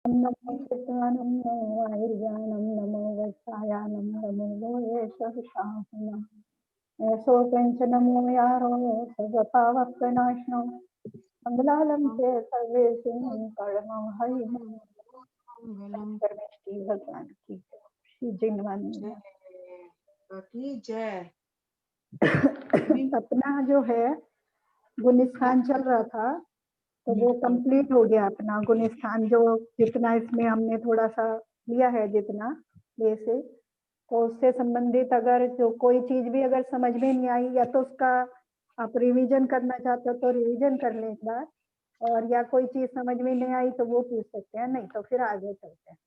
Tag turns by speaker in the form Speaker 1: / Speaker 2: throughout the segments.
Speaker 1: नमो कृष्णानं नमो आयुर्ज्ञानं नमो वैश्वायानं नमो लोये सहसाहनं ऐसो पंच नमो यारो सर्वपावकनाशनो मंगलालं ते सर्वेषु परमं हरि परमेश्वरी भगवान की श्री जिनवानी
Speaker 2: की जय।
Speaker 1: अपना जो है गुणस्थान चल रहा था तो वो कंप्लीट हो गया अपना गुणस्थान, जो जितना इसमें हमने थोड़ा सा लिया है जितना वैसे, तो उससे संबंधित अगर जो कोई चीज भी अगर समझ में नहीं आई या तो उसका आप रिवीजन करना चाहते हो तो रिवीजन कर लें एक बार, और या कोई चीज समझ में नहीं आई तो वो पूछ सकते हैं, नहीं तो फिर आगे चलते हैं,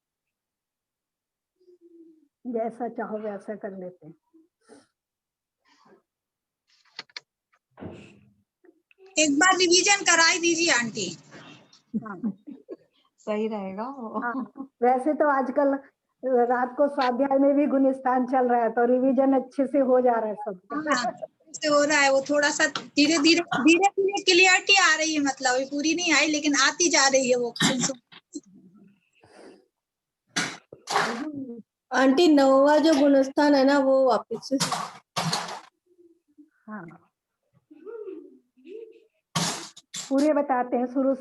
Speaker 1: जैसा चाहो वैसा कर लेते हैं।
Speaker 3: एक बार रिवीजन कराई दीजिए आंटी।
Speaker 1: हाँ
Speaker 2: सही रहेगा।
Speaker 1: हाँ, वैसे तो आजकल रात को स्वाध्याय में भी गुणस्थान चल रहा है तो रिवीजन अच्छे से हो जा रहा है सबका।
Speaker 3: हाँ, से हो रहा है, वो थोड़ा सा धीरे धीरे क्लियरिटी आ रही है, मतलब ये पूरी नहीं आई लेकिन आती जा रही है वो।
Speaker 4: आंटी 9वां जो गुणस्थान है ना वो वापस से।
Speaker 1: हाँ पूरे बताते हैं, शुरू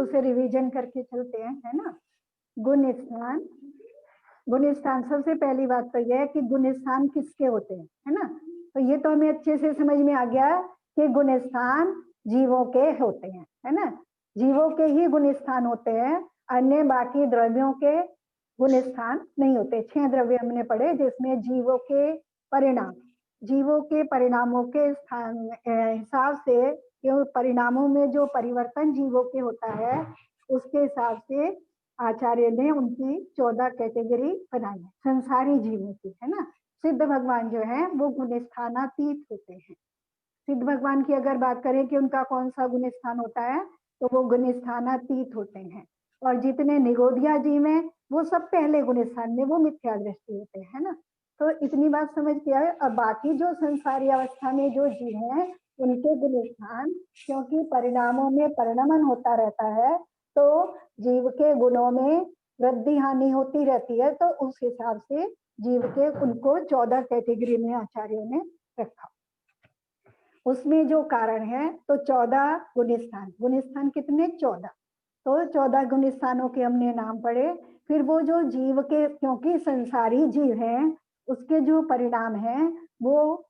Speaker 1: से रिवीजन करके चलते हैं, है ना। गुणस्थान सबसे पहली बात तो यह है कि गुणस्थान किसके होते हैं, है ना। तो ये तो हमें अच्छे से समझ में आ गया कि गुणस्थान जीवों के होते हैं, है ना। जीवों के ही गुणस्थान होते हैं, अन्य बाकी द्रव्यों के गुणस्थान नहीं होते। 6 द्रव्य हमने पढ़े जिसमें जीवों के परिणामों के स्थान हिसाब से, परिणामों में जो परिवर्तन जीवों के होता है उसके हिसाब से आचार्य ने उनकी 14 कैटेगरी बनाई है संसारी जीवों की, है ना। सिद्ध भगवान जो है वो गुणस्थानातीत होते हैं। सिद्ध भगवान की अगर बात करें कि उनका कौन सा गुणस्थान होता है तो वो गुणस्थानातीत होते हैं, और जितने निगोधिया जीव हैं वो सब पहले गुणस्थान में, वो मिथ्या दृष्टि होते हैं, है ना। तो इतनी बात समझ के आए। अब बाकी जो संसारी अवस्था में जो जीव हैं उनके गुणस्थान, क्योंकि परिणामों में परिणमन होता रहता है तो जीव के गुणों में वृद्धि हानि होती रहती है, तो उस हिसाब से जीव के उनको 14 कैटेगरी में आचार्यों ने रखा। उसमें जो कारण है तो 14 गुणस्थान कितने? 14। तो 14 गुणस्थानों के हमने नाम पढ़े। फिर वो जो जीव के, क्योंकि संसारी जीव हैं उसके जो परिणाम हैं वो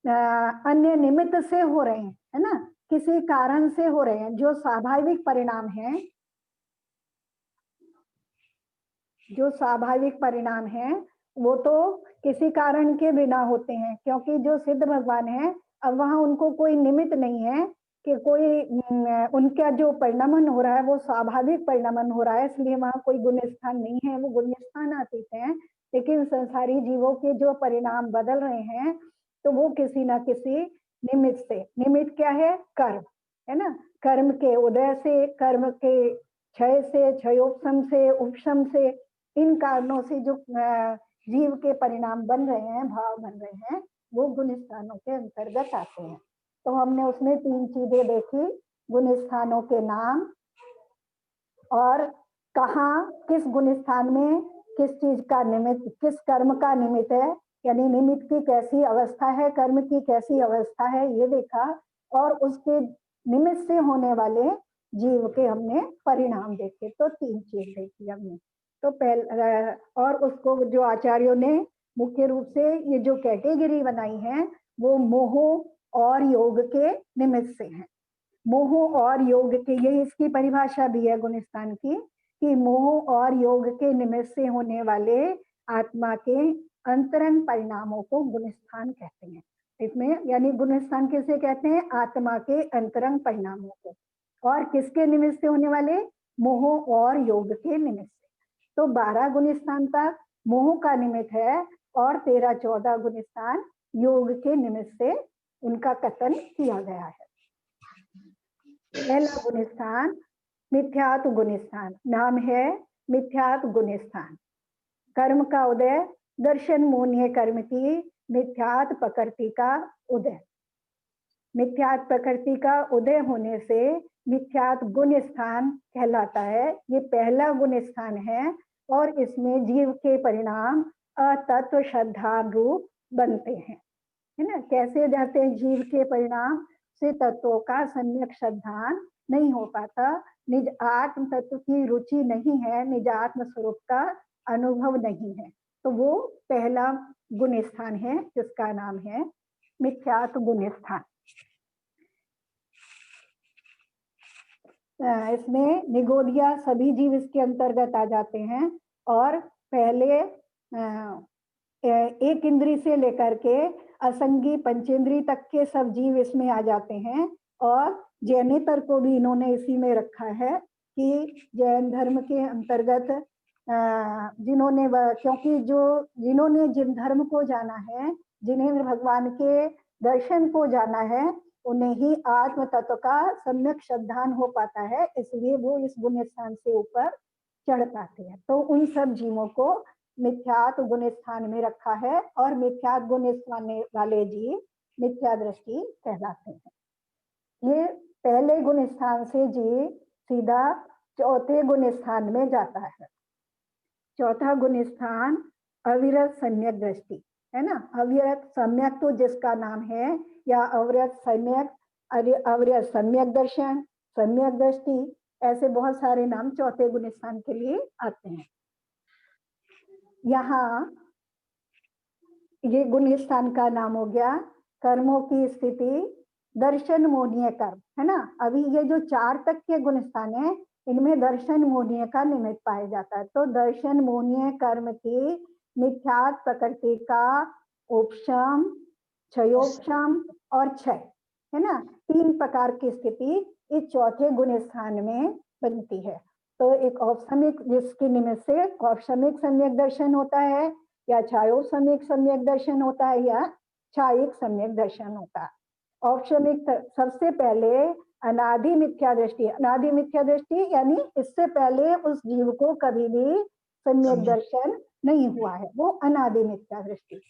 Speaker 1: अन्य निमित्त से हो रहे हैं, है ना, किसी कारण से हो रहे हैं। जो स्वाभाविक परिणाम है वो तो किसी कारण के बिना होते हैं, क्योंकि जो सिद्ध भगवान है अब वहां उनको कोई निमित्त नहीं है कि कोई उनका जो परिणमन हो रहा है वो स्वाभाविक परिणमन हो रहा है, इसलिए वहां कोई गुणस्थान नहीं है, वो गुणस्थान आतीत हैं। लेकिन संसारी जीवों के जो परिणाम बदल रहे हैं तो वो किसी ना किसी निमित्त से, निमित्त क्या है? कर्म, है ना। कर्म के उदय से, कर्म के क्षय से, क्षयोपशम से, उपशम से, इन कारणों से जो जीव के परिणाम बन रहे हैं, भाव बन रहे हैं, वो गुणस्थानों के अंतर्गत आते हैं। तो हमने उसमें 3 चीजें देखी, गुणस्थानों के नाम और कहाँ किस गुणस्थान में किस चीज का निमित्त, किस कर्म का निमित्त है, यानी निमित्त की कैसी अवस्था है, कर्म की कैसी अवस्था है, ये देखा। और उसके निमित्त से होने वाले जीव के हमने परिणाम देखे। तो 3 चीज देखी हमने। तो पहले और उसको जो आचार्यों ने मुख्य रूप से ये जो कैटेगरी बनाई है वो मोह और योग के निमित्त से है। मोह और योग के, ये इसकी परिभाषा भी है गुणस्थान की, कि मोह और योग के निमित्त से होने वाले आत्मा के अंतरंग परिणामों को गुणस्थान कहते हैं। इसमें यानी गुणस्थान किसे कहते हैं? आत्मा के अंतरंग परिणामों को। और किसके निमित्त से होने वाले? मोह और योग के निमित्त से। तो 12 गुणस्थान तक मोह का निमित्त है और 13-14 गुणस्थान योग के निमित्त से उनका कथन किया गया है। पहला गुणस्थान मिथ्यात्व गुणस्थान, नाम है मिथ्यात्व गुणस्थान। कर्म का उदय, दर्शन मून्य कर्म की मिथ्यात्व प्रकृति का उदय। मिथ्यात्व प्रकृति का उदय होने से मिथ्यात गुण स्थान कहलाता है। ये पहला गुण स्थान है और इसमें जीव के परिणाम अतत्व श्रद्धान रूप बनते हैं, है ना। कैसे जाते हैं जीव के परिणाम से? तत्वों का सम्यक श्रद्धान नहीं हो पाता, निज आत्म तत्व की रुचि नहीं है, निज आत्म स्वरूप का अनुभव नहीं है। तो वो पहला गुण स्थान है जिसका नाम है मिथ्यात्व गुण स्थान। इसमें निगोदिया सभी जीव इसके अंतर्गत आ जाते हैं और पहले एक इंद्री से लेकर के असंगी पंचेंद्री तक के सब जीव इसमें आ जाते हैं। और जैनेतर को भी इन्होंने इसी में रखा है कि जैन धर्म के अंतर्गत जिन्होंने, क्योंकि जिन्होंने जिन धर्म को जाना है, जिन्हें भगवान के दर्शन को जाना है, उन्हें ही आत्म तत्व का सम्यक श्रद्धान हो पाता है, इसलिए वो इस गुण स्थान से ऊपर चढ़ पाते हैं। तो उन सब जीवों को मिथ्यात्व गुण स्थान में रखा है और मिथ्यात्व गुण स्थान वाले जीव मिथ्या दृष्टि कहलाते हैं। ये पहले गुण स्थान से जीव सीधा चौथे गुण स्थान में जाता है। चौथा गुण स्थान अविरत सम्यक दृष्टि है ना। अविरत सम्यक तो जिसका नाम है, या अविरत सम्यक, अविरत सम्यक दर्शन, सम्यक दृष्टि, ऐसे बहुत सारे नाम चौथे गुण स्थान के लिए आते हैं। यहाँ ये गुण स्थान का नाम हो गया कर्मों की स्थिति, दर्शन मोहनीय कर्म, है ना। अभी ये जो 4 तक के गुण स्थान है, इनमें दर्शन मोहनीय का निमित्त पाया जाता है। तो दर्शन मोहनीय कर्म की मिथ्यात्व प्रकृति का उपशम, क्षयोपशम और क्षय, है ना, 3 प्रकार की स्थिति इस चौथे गुण स्थान में बनती है। तो एक औपशमिक, जिसके निमित्त से औपशमिक सम्यक दर्शन होता है, या छायोपशमिक सम्यक दर्शन होता है, या छायिक सम्यक दर्शन होता है। औपशमिक सबसे पहले अनादि मिथ्या दृष्टि, अनादि मिथ्या दृष्टि यानी इससे पहले उस जीव को कभी भी सम्यक दर्शन नहीं हुआ है, वो अनादि मिथ्या दृष्टि।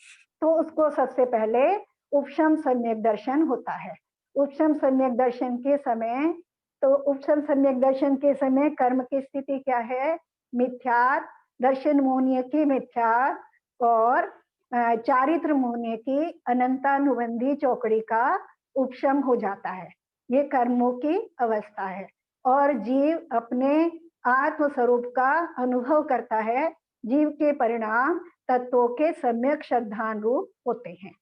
Speaker 1: तो उसको सबसे पहले उपशम सम्यक दर्शन होता है। उपशम सम्यक दर्शन के समय, तो उपशम सम्यक दर्शन के समय कर्म की स्थिति क्या है? मिथ्यात, दर्शन मोहनीय की मिथ्यात और चारित्र मोहनीय की अनंतानुबंधी चौकड़ी का उपशम हो जाता है। ये कर्मों की अवस्था है और जीव अपने आत्म स्वरूप का अनुभव करता है। जीव के परिणाम तत्वों के सम्यक श्रद्धान रूप होते हैं।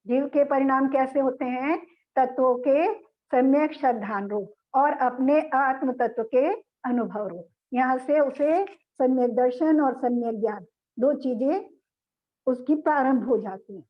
Speaker 1: जीव के परिणाम कैसे होते हैं? तत्वों के सम्यक श्रद्धान रूप और अपने आत्म तत्व के अनुभव रूप। यहाँ से उसे सम्यक दर्शन और सम्यक ज्ञान, 2 चीजें उसकी प्रारंभ हो जाती हैं।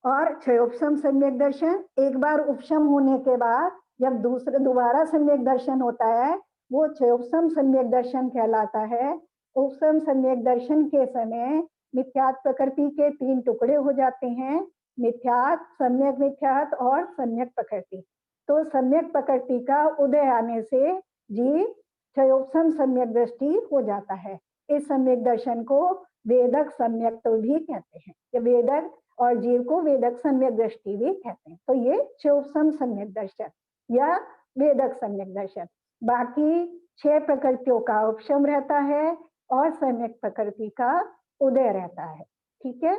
Speaker 1: और क्षयोपशम सम्यक दर्शन, एक बार उपशम होने के बाद जब दोबारा सम्यक दर्शन होता है, वो क्षयोपशम सम्यक दर्शन कहलाता है। उपशम सम्यक दर्शन के समय मिथ्यात प्रकृति के 3 टुकड़े हो जाते हैं, मिथ्यात, सम्यक मिथ्यात और सम्यक प्रकृति। तो सम्यक प्रकृति का उदय आने से जीव क्षयोपशम सम्यक दृष्टि हो जाता है। इस सम्यक दर्शन को वेदक सम्यक तो भी कहते हैं, ये वेदक और जीव को वेदक सम्यक दृष्टि भी कहते हैं। तो ये क्षयोपशम सम्यक दर्शन या वेदक सम्यक दर्शन। बाकी 6 प्रकृतियों का उपशम रहता है और सम्यक प्रकृति का उदय रहता है, ठीक है।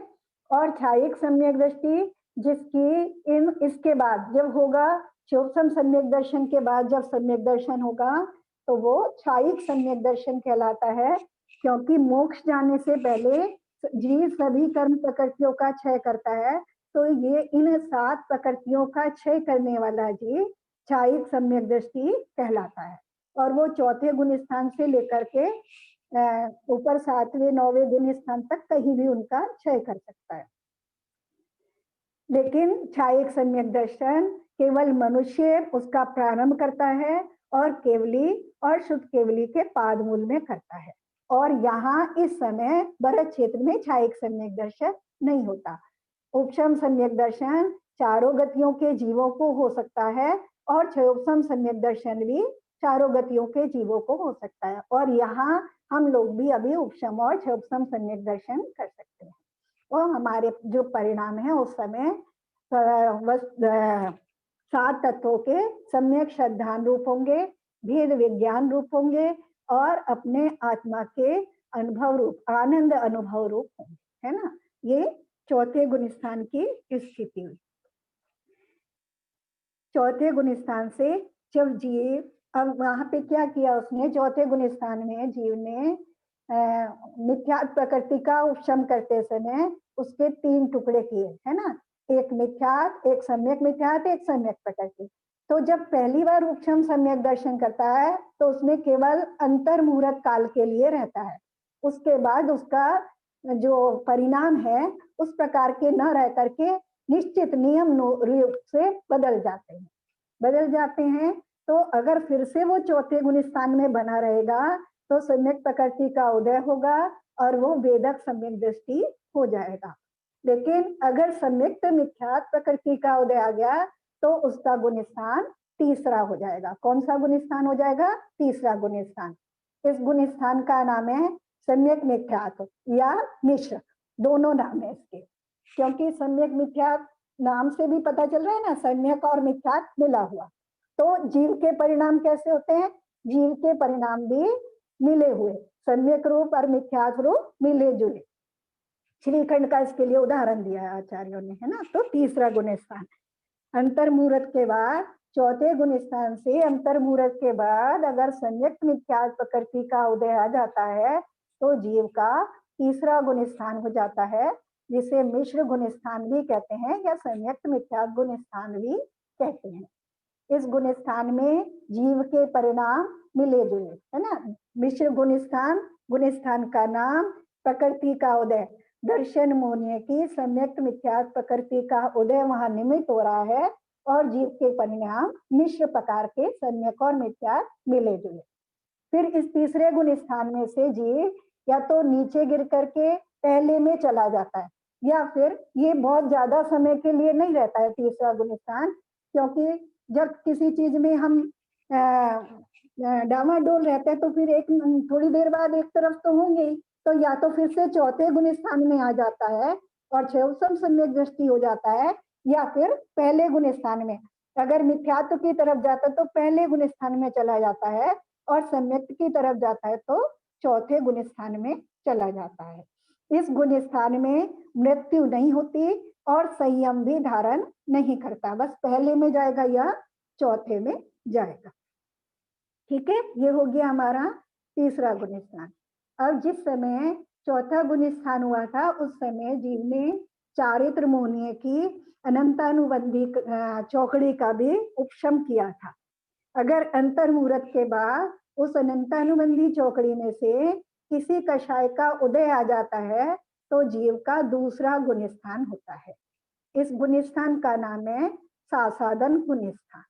Speaker 1: और छायिक सम्यक दृष्टि, जिसकी इसके बाद जब होगा, क्षयोपशम सम्यक दर्शन के बाद जब सम्यक दर्शन होगा तो वो छायिक सम्यक दर्शन कहलाता है, क्योंकि मोक्ष जाने से पहले जीव सभी कर्म प्रकृतियों का क्षय करता है। तो ये इन 7 प्रकृतियों का क्षय करने वाला जीव छायिक सम्यक दृष्टि कहलाता है। और वो चौथे गुण स्थान से लेकर के ऊपर 7वें 9वें गुण स्थान तक कहीं भी उनका क्षय कर सकता है। लेकिन छायिक सम्यक दर्शन केवल मनुष्य उसका प्रारंभ करता है और केवली और शुद्ध केवली के पाद मूल में करता है। और यहाँ इस समय भरत क्षेत्र में छायिक सम्यक दर्शन नहीं होता। उपशम सम्यक दर्शन चारों गतियों के जीवों को हो सकता है और क्षयोपशम सम्यक दर्शन भी चारों गतियों के जीवों को हो सकता है। और यहाँ हम लोग भी अभी उपशम और क्षयोपशम सम्यक दर्शन कर सकते हैं। और हमारे जो परिणाम है उस समय सात तत्वों के सम्यक श्रद्धान रूप होंगे, भेद विज्ञान रूप होंगे और अपने आत्मा के अनुभव रूप, आनंद अनुभव रूप होंगे, है ना। ये चौथे गुण स्थान की स्थिति हुई। चौथे गुण स्थान से जब जीव, अब वहां पे क्या किया उसने, चौथे गुण स्थान में जीव ने मिथ्यात्व प्रकृति का उपशम करते समय उसके तीन टुकड़े किए, है ना। एक मिथ्यात्व, एक सम्यक मिथ्यात्व, एक सम्यक प्रकृति। तो जब पहली बार उपशम सम्यक दर्शन करता है तो उसमें केवल अंतर मुहूर्त काल के लिए रहता है, उसके बाद उसका जो परिणाम है उस प्रकार के न रह करके निश्चित नियम रूप से बदल जाते हैं। तो अगर फिर से वो चौथे गुण स्थान में बना रहेगा तो सम्यक प्रकृति का उदय होगा और वो वेदक सम्यक दृष्टि हो जाएगा। लेकिन अगर सम्यक मिथ्यात्व प्रकृति का उदय आ गया तो उसका गुण स्थान तीसरा हो जाएगा। कौन सा गुण स्थान हो जाएगा? तीसरा गुण स्थान। इस गुण स्थान का नाम है सम्यक मिथ्यात्व या मिश्र, दोनों नाम है इसके, क्योंकि सम्यक मिथ्यात्व नाम से भी पता चल रहा है ना, सम्यक और मिथ्यात्व मिला हुआ। तो जीव के परिणाम कैसे होते हैं? जीव के परिणाम भी मिले हुए, सम्यक रूप और मिथ्यात्व रूप मिले जुले। श्रीखंड का इसके लिए उदाहरण दिया है आचार्यों ने, है ना। तो तीसरा गुण स्थान अंतर मुहूर्त के बाद, चौथे गुण स्थान से अंतर मुहूर्त के बाद अगर संयुक्त मिथ्यात्व प्रकृति का उदय आ जाता है तो जीव का तीसरा गुण स्थान हो जाता है, जिसे मिश्र गुण स्थान भी कहते हैं या संयुक्त मिथ्यात्व गुण स्थान भी कहते हैं। इस गुण स्थान में जीव के परिणाम मिले जुले, है ना। मिश्र गुण स्थान का नाम प्रकृति का उदय, दर्शन मोहनीय की सम्यक्त मिथ्यात्व प्रकृति का उदय वहां निमित्त हो रहा है और जीव के परिणाम मिश्र प्रकार के सम्यक और मिथ्यात्व मिले जुले। फिर इस तीसरे गुण स्थान में से जीव या तो नीचे गिर करके पहले में चला जाता है या फिर ये बहुत ज्यादा समय के लिए नहीं रहता है तीसरा गुण स्थान, क्योंकि जब किसी चीज में हम डामाडोल रहते हैं तो फिर एक थोड़ी देर बाद एक तरफ तो होंगे, तो या तो फिर से चौथे गुण स्थान में आ जाता है और छेवसम सम्यक दृष्टि हो जाता है, या फिर पहले गुण स्थान में अगर मिथ्यात्व की तरफ जाता है तो पहले गुण स्थान में चला जाता है और सम्यक की तरफ जाता है तो चौथे गुण स्थान में चला जाता है। इस गुण स्थान में मृत्यु नहीं होती और संयम भी धारण नहीं करता, बस पहले में जाएगा या चौथे में जाएगा। ठीक है, ये हो गया हमारा तीसरा गुण स्थान। अब जिस समय चौथा गुण स्थान हुआ था उस समय जीव ने चारित्र मोहनीय की अनंतानुबंधी चौकड़ी का भी उपशम किया था। अगर अंतर मुहूर्त के बाद उस अनंतानुबंधी चौकड़ी में से किसी कषाय का उदय आ जाता है तो जीव का दूसरा गुण स्थान होता है। इस गुण स्थान का नाम है सासादन गुण स्थान,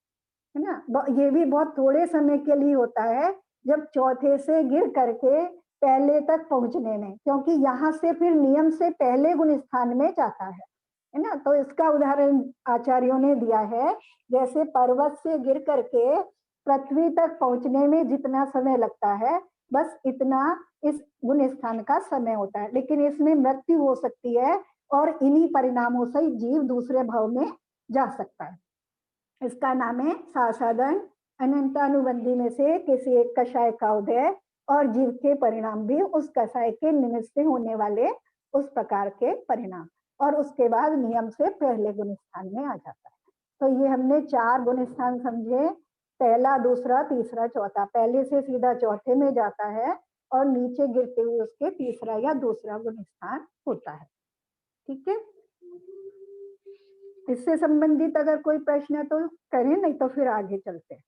Speaker 1: है ना। ये भी बहुत थोड़े समय के लिए होता है, जब चौथे से गिर करके पहले तक पहुंचने में, क्योंकि यहाँ से फिर नियम से पहले गुण स्थान में जाता है ना। तो इसका उदाहरण आचार्यों ने दिया है, जैसे पर्वत से गिर करके पृथ्वी तक पहुंचने में जितना समय लगता है बस इतना इस गुण स्थान का समय होता है, लेकिन इसमें मृत्यु हो सकती है और इन्हीं परिणामों से जीव दूसरे भाव में जा सकता है। इसका नाम है सासादन अनंतानुबंधी में से किसी एक कषाय का उदय और जीव के परिणाम भी उस कषाय के निमित्त से होने वाले उस प्रकार के परिणाम, और उसके बाद नियम से पहले गुण स्थान में आ जाता है। तो ये हमने चार गुण स्थान समझे, पहला, दूसरा, तीसरा, चौथा। पहले से सीधा चौथे में जाता है और नीचे गिरते हुए उसके तीसरा या दूसरा गुण स्थान होता है। ठीक है, इससे संबंधित अगर कोई प्रश्न है तो करें, नहीं तो फिर आगे चलते हैं।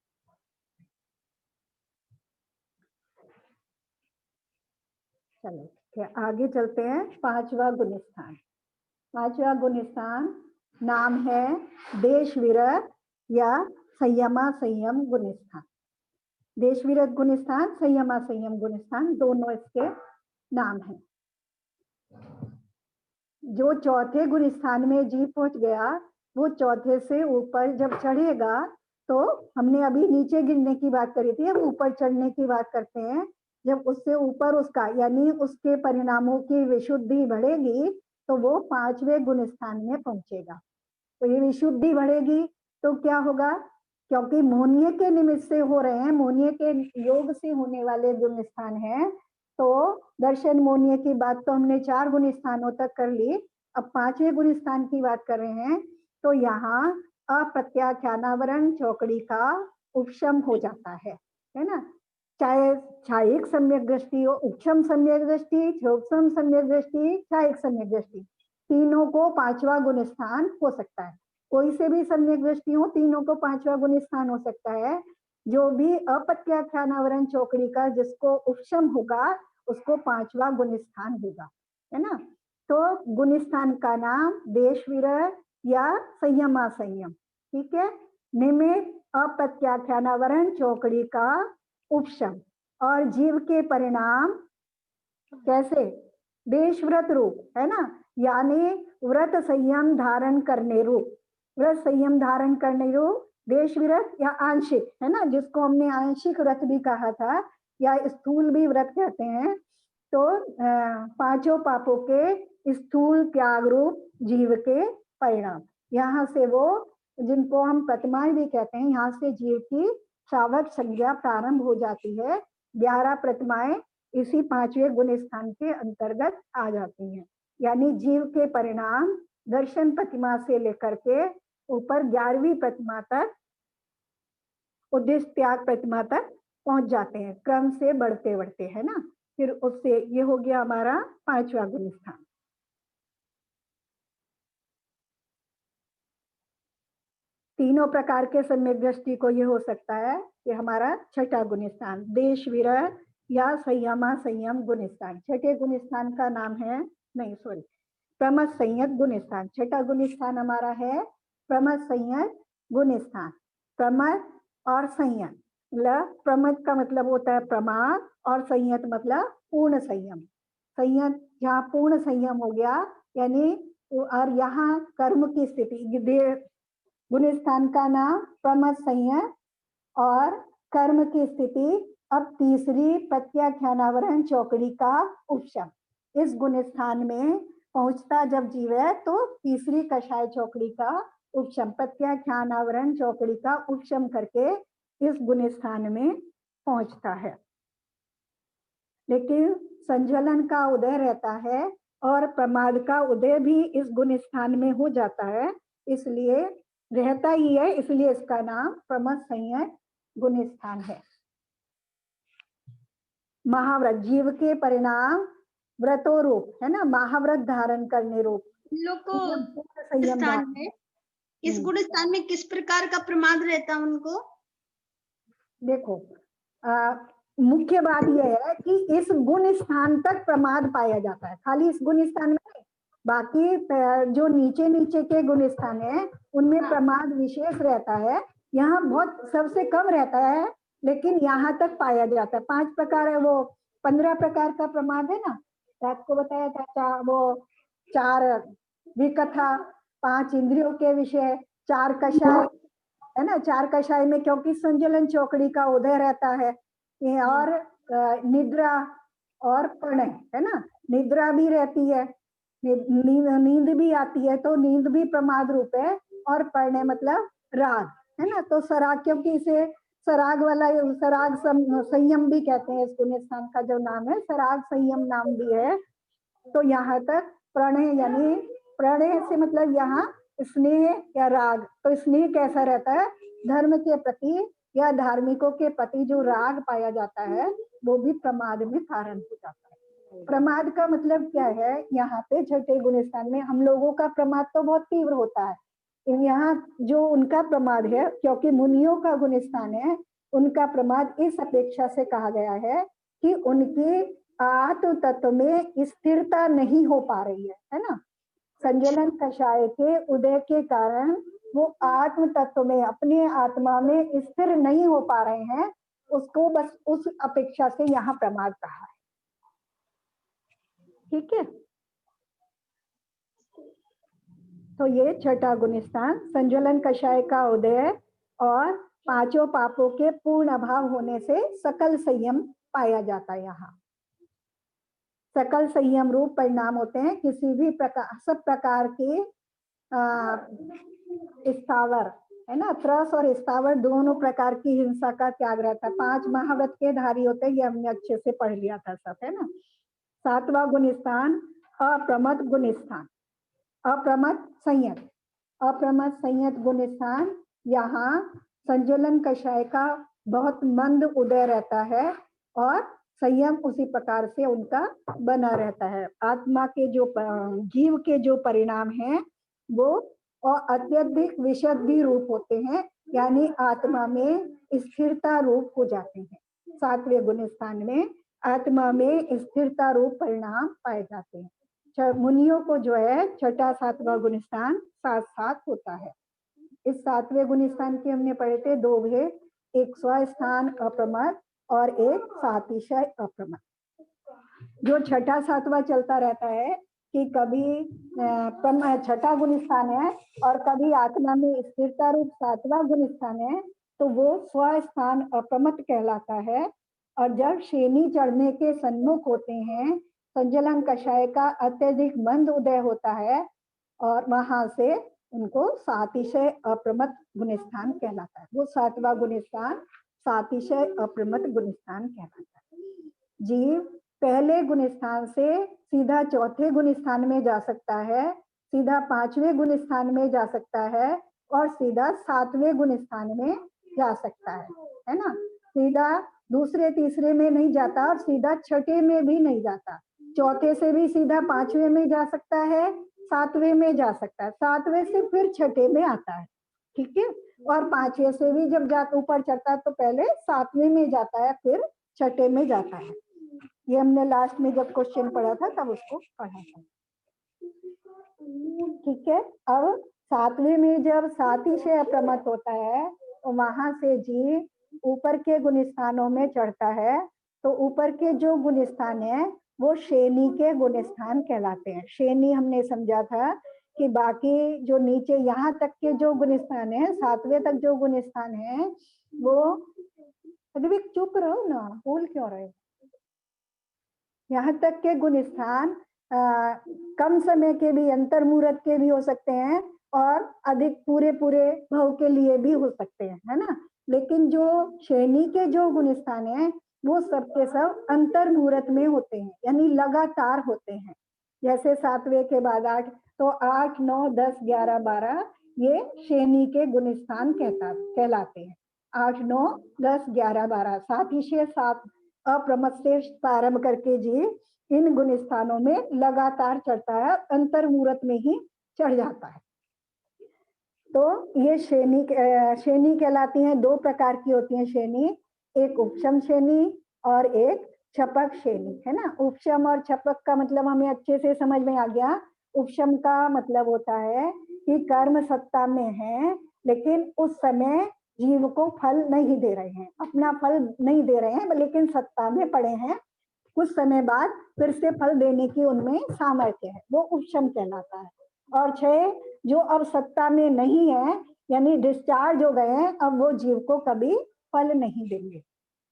Speaker 1: चलो ठीक है, आगे चलते हैं। पांचवा गुण स्थान। पांचवा गुण स्थान नाम है देश विरत या संयमा संयम गुण स्थान। देश विरत गुण स्थान, संयमा संयम गुण स्थान, दोनों इसके नाम हैं। जो चौथे गुण स्थान में जीव पहुंच गया वो चौथे से ऊपर जब चढ़ेगा, तो हमने अभी नीचे गिरने की बात करी थी, अब ऊपर चढ़ने की बात करते हैं। जब उससे ऊपर उसका यानी उसके परिणामों की विशुद्धि बढ़ेगी तो वो पांचवें गुण स्थान में पहुंचेगा। तो ये विशुद्धि बढ़ेगी तो क्या होगा, क्योंकि मोहनीय के निमित्त से हो रहे हैं, मोहनीय के योग से होने वाले गुण स्थान है, तो दर्शन मोहनीय की बात तो हमने 4 गुण स्थानों तक कर ली, अब 5वें गुण स्थान की बात कर रहे हैं। तो यहाँ अप्रत्याख्यानावरण चौकड़ी का उपशम हो जाता है ना, चाहे छायिक सम्यक दृष्टि हो, उपशम सम्यक दृष्टि, क्षोभसम सम्यक दृष्टि, छायिक सम्यक दृष्टि, तीनों को 5वां गुण स्थान हो सकता है। कोई से भी सम्यक दृष्टि हो, तीनों को 5वां गुण स्थान हो सकता है। जो भी अप्रत्याख्यानावरण चौकड़ी का जिसको उपशम होगा उसको 5वां गुण स्थान होगा, है ना। तो गुण स्थान का नाम देश विरह या संयमासंयम, ठीक है। निमित्त अप्रत्याख्यानावरण चौकड़ी का उपशम और जीव के परिणाम कैसे, देश व्रत रूप, है ना, यानी व्रत संयम धारण करने रूप, व्रत संयम धारण करने रूप देश व्रत या आंशिक, है ना, जिसको हमने आंशिक व्रत भी कहा था या स्थूल भी व्रत कहते हैं। तो 5 पापों के स्थूल त्याग रूप जीव के परिणाम, यहाँ से वो जिनको हम प्रतिमाएं भी कहते हैं, यहाँ से जीव की सावक संज्ञा प्रारंभ हो जाती है। 11 प्रतिमाएं इसी 5वें गुण स्थान के अंतर्गत आ जाती हैं, यानी जीव के परिणाम दर्शन प्रतिमा से लेकर के ऊपर 11वीं प्रतिमा तक, उद्देश्य त्याग प्रतिमा तक पहुंच जाते हैं, क्रम से बढ़ते बढ़ते, है ना। फिर उससे ये हो गया हमारा 5वां गुण स्थान। तीनों प्रकार के सम्यक दृष्टि को ये हो सकता है कि हमारा 6ठा गुण स्थान देश विरह या संयमा संयम गुण स्थान। 6ठे गुण स्थान का नाम है, नहीं सॉरी, प्रमथ संयत गुण स्थान। 6ठा गुण स्थान हमारा है प्रमथ संयत गुण स्थान। प्रमथ और संयत, मतलब प्रमथ का मतलब होता है प्रमाद और संयत मतलब पूर्ण संयम। संयत जहाँ पूर्ण संयम हो गया, यानी और यहाँ कर्म की स्थिति, गुण स्थान का नाम प्रमथ संयत और कर्म की स्थिति। अब तीसरी प्रत्याख्यानावरण चौकड़ी का उपशम, इस गुण स्थान में पहुंचता जब जीव है तो तीसरी कषाय चौकड़ी का उपशम, प्रत्याख्यानावरण चौकड़ी का उपशम करके इस गुण स्थान में पहुंचता है। लेकिन संज्वलन का उदय रहता है और प्रमाद का उदय भी इस गुण स्थान में हो जाता है, इसलिए रहता ही है, इसलिए इसका नाम प्रमथ संयत गुण स्थान है। महाव्रत जीव के परिणाम व्रतो रूप, है ना, महाव्रत धारण करने रूप
Speaker 5: लोग को स्थान में, इस गुण स्थान में किस प्रकार का प्रमाद रहता है उनको?
Speaker 1: देखो मुख्य बात यह है कि इस गुण स्थान तक प्रमाद पाया जाता है, खाली इस गुण स्थान में, बाकी जो नीचे नीचे के गुण स्थान है उनमें प्रमाद विशेष रहता है, यहाँ बहुत सबसे कम रहता है, लेकिन यहाँ तक पाया जाता है। 5 प्रकार है, वो 15 प्रकार का प्रमाद है ना, आपको बताया था। वो 4 विकथा, 5 इंद्रियों के विषय, 4 कषाय, है ना, 4 कषाय में क्योंकि संज्वलन चौकड़ी का उदय रहता है, और निद्रा और प्रणय, है ना, निद्रा भी रहती है, नींद भी आती है, तो नींद भी प्रमाद रूप है, और प्रणय मतलब राग, है ना। तो सराग, क्योंकि इसे सराग वाला, सराग संयम भी कहते हैं, इस गुण स्थान का जो नाम है सराग संयम नाम भी है। तो यहाँ तक प्रणय, यानी प्रणय से मतलब यहाँ स्नेह या राग, तो स्नेह कैसा रहता है, धर्म के प्रति या धार्मिकों के प्रति जो राग पाया जाता है वो भी प्रमाद में कारण हो जाता है। प्रमाद का मतलब क्या है, यहाँ पे 6ठे गुण स्थान में हम लोगों का प्रमाद तो बहुत तीव्र होता है, यहाँ जो उनका प्रमाद है, क्योंकि मुनियों का गुण स्थान है, उनका प्रमाद इस अपेक्षा से कहा गया है कि उनकी आत्म तत्व में स्थिरता नहीं हो पा रही है ना। संज्वलन कषाय के उदय के कारण वो आत्म तत्व में, अपने आत्मा में स्थिर नहीं हो पा रहे हैं, उसको बस उस अपेक्षा से यहाँ प्रमाद कहा है, ठीक है। तो ये 6ठा गुण स्थान, संज्वलन कषाय का उदय और 5 पापों के पूर्ण अभाव होने से सकल संयम पाया जाता है। यहाँ सकल संयम रूप परिणाम होते हैं किसी भी प्रकार, सब प्रकार के स्थावर है ना। त्रस और स्थावर दोनों प्रकार की हिंसा का त्याग रहता है। 5 महाव्रत के धारी होते हैं, ये हमने अच्छे से पढ़ लिया था सब, है ना। 7वां गुण स्थान अप्रमथ गुण स्थान, अप्रमथ संयत, अप्रमथ संयत गुण स्थान। यहाँ संज्वलन कषाय का बहुत मंद उदय रहता है और संयम उसी प्रकार से उनका बना रहता है। आत्मा के जो जीव के जो परिणाम हैं वो और अत्यधिक विशुद्धि रूप होते हैं, यानी आत्मा में स्थिरता रूप हो जाते हैं। 7वें गुण स्थान में आत्मा में स्थिरता रूप परिणाम पाए जाते हैं। मुनियों को जो है छठा 7वां गुण स्थान साथ साथ होता है। इस 7वें गुण स्थान के हमने पढ़े थे 2 भेद, एक स्वस्थान अप्रमथ और एक सातिशय अप्रमथ। जो छठा 7वां चलता रहता है कि कभी छठा गुण स्थान है और कभी आत्मा में स्थिरता रूप 7वां गुण स्थान है, तो वो स्वस्थान अप्रमथ कहलाता है। और जब श्रेणी चढ़ने के सन्मुख होते हैं, संज्वलन कषाय का अत्यधिक मंद उदय होता है और वहां से उनको सातिशय अप्रमथ गुण स्थान कहलाता है। वो 7वां गुण स्थान सातिशय अप्रमथ गुण स्थान कहलाता है। जीव पहले गुण स्थान से सीधा चौथे गुण स्थान में जा सकता है, सीधा 5वें गुण स्थान में जा सकता है और सीधा 7वें गुण स्थान में जा सकता है ना। सीधा दूसरे तीसरे में नहीं जाता और सीधा छठे में भी नहीं जाता। चौथे से भी सीधा 5वें में जा सकता है, 7वें में जा सकता है, 7वें से फिर छठे में आता है, ठीक है। और 5वें से भी जब ऊपर चढ़ता है तो पहले 7वें में जाता है, फिर छठे में जाता है। ये हमने लास्ट में जब क्वेश्चन पढ़ा था तब उसको पढ़ा था, ठीक है। अब 7वें में जब सातिशय अप्रमथ होता है तो वहां से जीव ऊपर के गुण स्थानों में चढ़ता है। तो ऊपर के जो गुण स्थान है वो श्रेणी के गुण स्थान कहलाते हैं। श्रेणी हमने समझा था कि बाकी जो नीचे यहाँ तक के जो गुण स्थान है, 7वें तक जो गुण स्थान है वो, अभी चुप रहो ना, बोल क्यों रहे। यहाँ तक के गुण स्थान कम समय के भी, अंतर्मुहूर्त के भी हो सकते हैं और अधिक पूरे भव के लिए भी हो सकते हैं, है ना। लेकिन जो श्रेणी के जो गुण स्थान है वो सबके सब अंतर्मुहूर्त में होते हैं, यानी लगातार होते हैं। जैसे 7वें के बाद 8, तो 8, 9, 10, 11, 12 ये श्रेणी के गुण स्थान कहलाते हैं। 8, 9, 10, 11, 12 सातिशय 7 अप्रमथ से प्रारंभ करके जीव इन गुण स्थानों में लगातार चढ़ता है, अंतर्मुहूर्त में ही चढ़ जाता है। तो ये श्रेणी कहलाती हैं। 2 प्रकार की होती है श्रेणी, एक उपशम श्रेणी और एक छपक श्रेणी, है ना। उपशम और छपक का मतलब हमें अच्छे से समझ में आ गया। उपशम का मतलब होता है कि कर्म सत्ता में है लेकिन उस समय जीव को फल नहीं दे रहे हैं, अपना फल नहीं दे रहे हैं, लेकिन सत्ता में पड़े हैं, कुछ समय बाद फिर से फल देने की उनमें सामर्थ्य है, वो उपशम कहलाता है। और 6 जो अब सत्ता में नहीं है, यानी डिस्चार्ज हो गए हैं, अब वो जीव को कभी फल नहीं देंगे।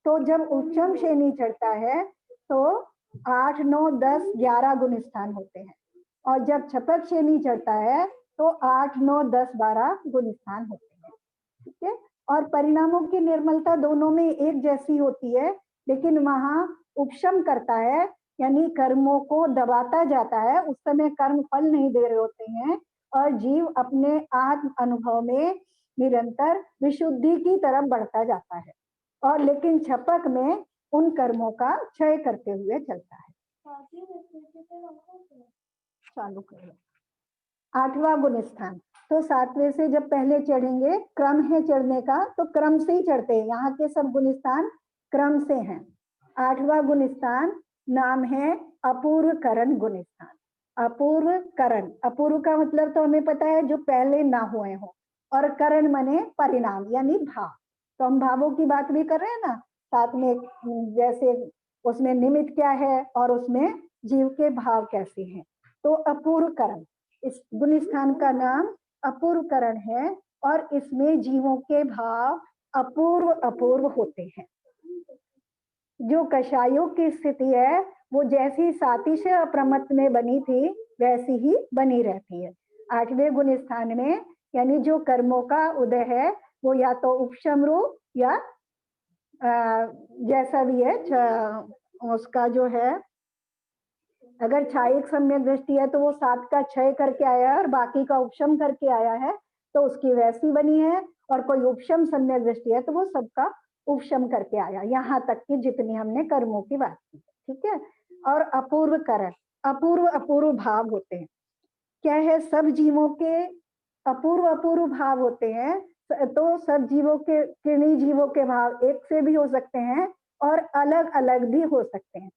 Speaker 1: तो जब उपशम श्रेणी चढ़ता है तो 8, 9, 10, 11 गुण स्थान होते हैं और जब छपक श्रेणी चढ़ता है तो 8, 9, 10, 12 गुण स्थान होते हैं, ठीक है। और परिणामों की निर्मलता दोनों में एक जैसी होती है, लेकिन वहां उपशम करता है, यानी कर्मों को दबाता जाता है, उस समय कर्म फल नहीं दे रहे होते हैं और जीव अपने आत्म अनुभव में निरंतर विशुद्धि की तरफ बढ़ता जाता है। और लेकिन छपक में उन कर्मों का क्षय करते हुए चलता है। चालू करो। 8वां गुण स्थान, तो 7वें से जब पहले चढ़ेंगे, क्रम है चढ़ने का, तो क्रम से ही चढ़ते हैं। यहाँ के सब गुण स्थान क्रम से हैं। 8वां गुण स्थान नाम है अपूर्व करण गुण स्थान। अपूर्व करण, अपूर्व का मतलब तो हमें पता है जो पहले ना हुए हो, और करण माने परिणाम यानी भाव। तो हम भावों की बात भी कर रहे हैं ना साथ में, जैसे उसमें निमित्त क्या है और उसमें जीव के भाव कैसे हैं। तो अपूर्व करण, इस गुण स्थान का नाम अपूर्व करण है और इसमें जीवों के भाव अपूर्व होते हैं। जो कषायों की स्थिति है वो जैसी सातिशय अप्रमथ में बनी थी वैसी ही बनी रहती है। 8वें गुण स्थान में यानी जो कर्मों का उदय है वो या तो उपशम रूप या जैसा भी है उसका जो है, अगर छायिक सम्यक दृष्टि है तो वो 7 का क्षय करके आया है और बाकी का उपशम करके आया है, तो उसकी वैसी बनी है। और कोई उपशम सम्यक दृष्टि है तो वो सबका उपशम करके आया, यहाँ तक कि जितनी हमने कर्मों की बात की, ठीक है। और अपूर्व करण, अपूर्व अपूर्व भाव होते हैं। क्या है, सब जीवों के अपूर्व अपूर्व भाव होते हैं। तो सब जीवों के, किन्हीं जीवों के भाव एक से भी हो सकते हैं और अलग अलग भी हो सकते हैं।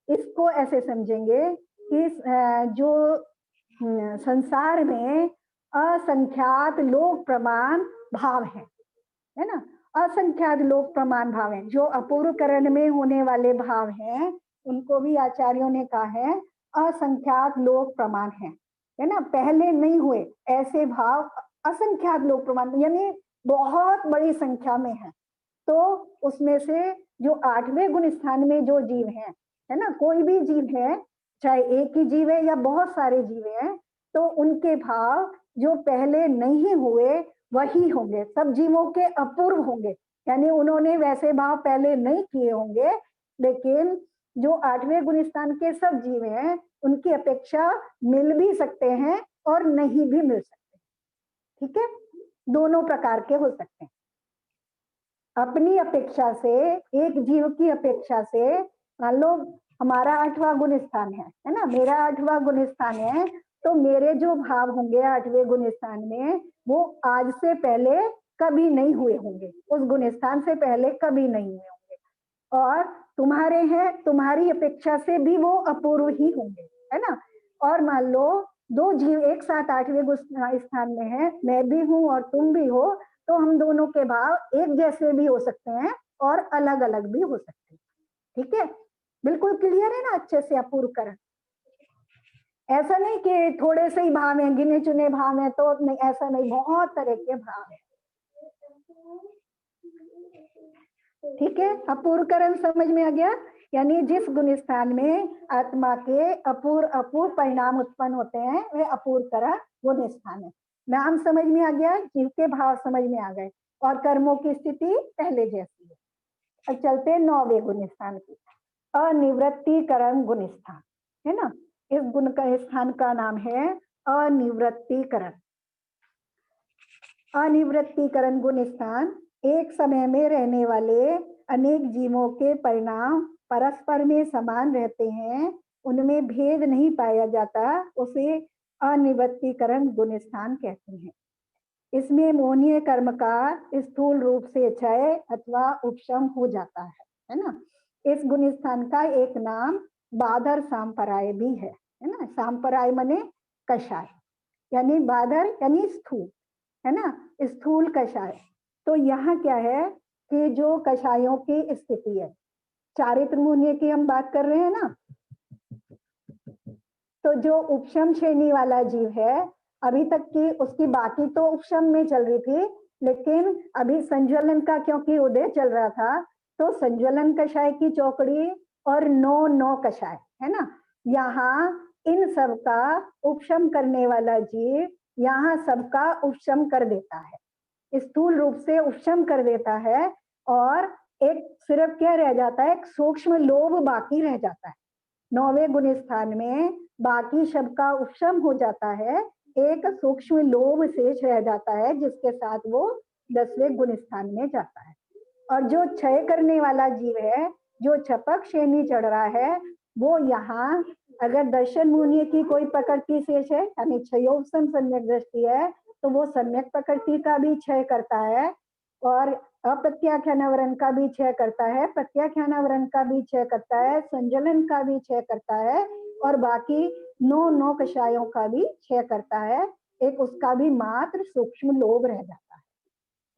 Speaker 1: इसको ऐसे समझेंगे कि जो संसार में असंख्यात लोक प्रमाण भाव है ना, असंख्यात लोक प्रमाण भाव हैं। जो अपूर्व करण में होने वाले भाव हैं उनको भी आचार्यों ने कहा है असंख्यात लोक प्रमाण है ना, पहले नहीं हुए ऐसे भाव असंख्यात लोक प्रमाण, यानी बहुत बड़ी संख्या में है। तो उसमें से जो 8वें गुण स्थान में जो जीव है ना, कोई भी जीव है, चाहे एक ही जीव है या बहुत सारे जीव हैं, तो उनके भाव जो पहले नहीं हुए वही होंगे, सब जीवों के अपूर्व होंगे, यानी उन्होंने वैसे भाव पहले नहीं किए होंगे, लेकिन जो 8वें गुण स्थान के सब जीव हैं उनकी अपेक्षा मिल भी सकते हैं और नहीं भी मिल सकते, ठीक है, दोनों प्रकार के हो सकते हैं। अपनी अपेक्षा से, एक जीव की अपेक्षा से, मान लो हमारा 8वां गुण स्थान है ना, मेरा 8वां गुण स्थान है, तो मेरे जो भाव होंगे 8वें गुण स्थान में वो आज से पहले कभी नहीं हुए होंगे, उस गुण स्थान से पहले कभी नहीं हुए होंगे। और तुम्हारे हैं, तुम्हारी अपेक्षा से भी वो अपूर्व ही होंगे, है ना। और मान लो 2 जीव एक साथ 8वें गुण स्थान में है, मैं भी हूं और तुम भी हो, तो हम दोनों के भाव एक जैसे भी हो सकते हैं और अलग अलग भी हो सकते हैं, ठीक है। बिल्कुल क्लियर है ना अच्छे से अपूर्व करण। ऐसा नहीं कि थोड़े से ही भाव हैं, गिने चुने भाव हैं, तो नहीं, ऐसा नहीं, बहुत तरह के भाव हैं, ठीक है। अपूर्व करण समझ में आ गया, यानी जिस गुण स्थान में आत्मा के अपूर्व अपूर्व परिणाम उत्पन्न होते हैं वह अपूर्व करण गुण स्थान है। नाम समझ में आ गया, जीव के भाव समझ में आ गए और कर्मों की स्थिति पहले जैसी है। अब चलते हैं 9वें गुण स्थान की, अनिवृत्तिकरण गुण स्थान, है ना। इस गुण का स्थान का नाम है अनिवृत्तिकरण। अनिवृत्तिकरण गुण स्थान एक समय में रहने वाले अनेक जीवों के परिणाम परस्पर में समान रहते हैं, उनमें भेद नहीं पाया जाता, उसे अनिवृत्तिकरण गुण स्थान कहते हैं। इसमें मोहनीय कर्म का स्थूल रूप से क्षय अथवा उपशम हो जाता है ना। इस गुण स्थान का एक नाम बादर सांपराय भी है ना। सांपराय माने कषाय, यानी बादर यानी स्थूल, है ना, स्थूल कषाय। तो यहाँ क्या है कि जो कषायों की स्थिति है, चारित्र मोहनीय की हम बात कर रहे हैं ना, तो जो उपशम श्रेणी वाला जीव है, अभी तक की उसकी बाकी तो उपशम में चल रही थी, लेकिन अभी संज्वलन का क्योंकि उदय चल रहा था, तो संज्वलन कषाय की चौकड़ी और 9 कषाय, है ना, यहाँ इन सब का उपशम करने वाला जीव यहाँ सबका उपशम कर देता है, स्थूल रूप से उपशम कर देता है, और एक सिर्फ क्या रह जाता है, एक सूक्ष्म लोभ बाकी रह जाता है। 9वें गुण स्थान में बाकी शब्द का उपशम हो जाता है, एक सूक्ष्म लोभ शेष रह जाता है, जिसके साथ वो 10वें गुण स्थान में जाता है। और जो क्षय करने वाला जीव है, जो छपक श्रेणी चढ़ रहा है, वो यहाँ अगर दर्शन मुनि की कोई प्रकृति शेष है, यानी क्षयोपशम सम्यक दृष्टि है, तो वो सम्यक प्रकृति का भी क्षय करता है, और अप्रत्याख्यानावरण का भी क्षय करता है, प्रत्याख्यानावरण का भी क्षय करता है, संजलन का भी क्षय करता है, और बाकी 9 कषायों का भी क्षय करता है। एक उसका भी मात्र सूक्ष्म लोभ रह जाता है,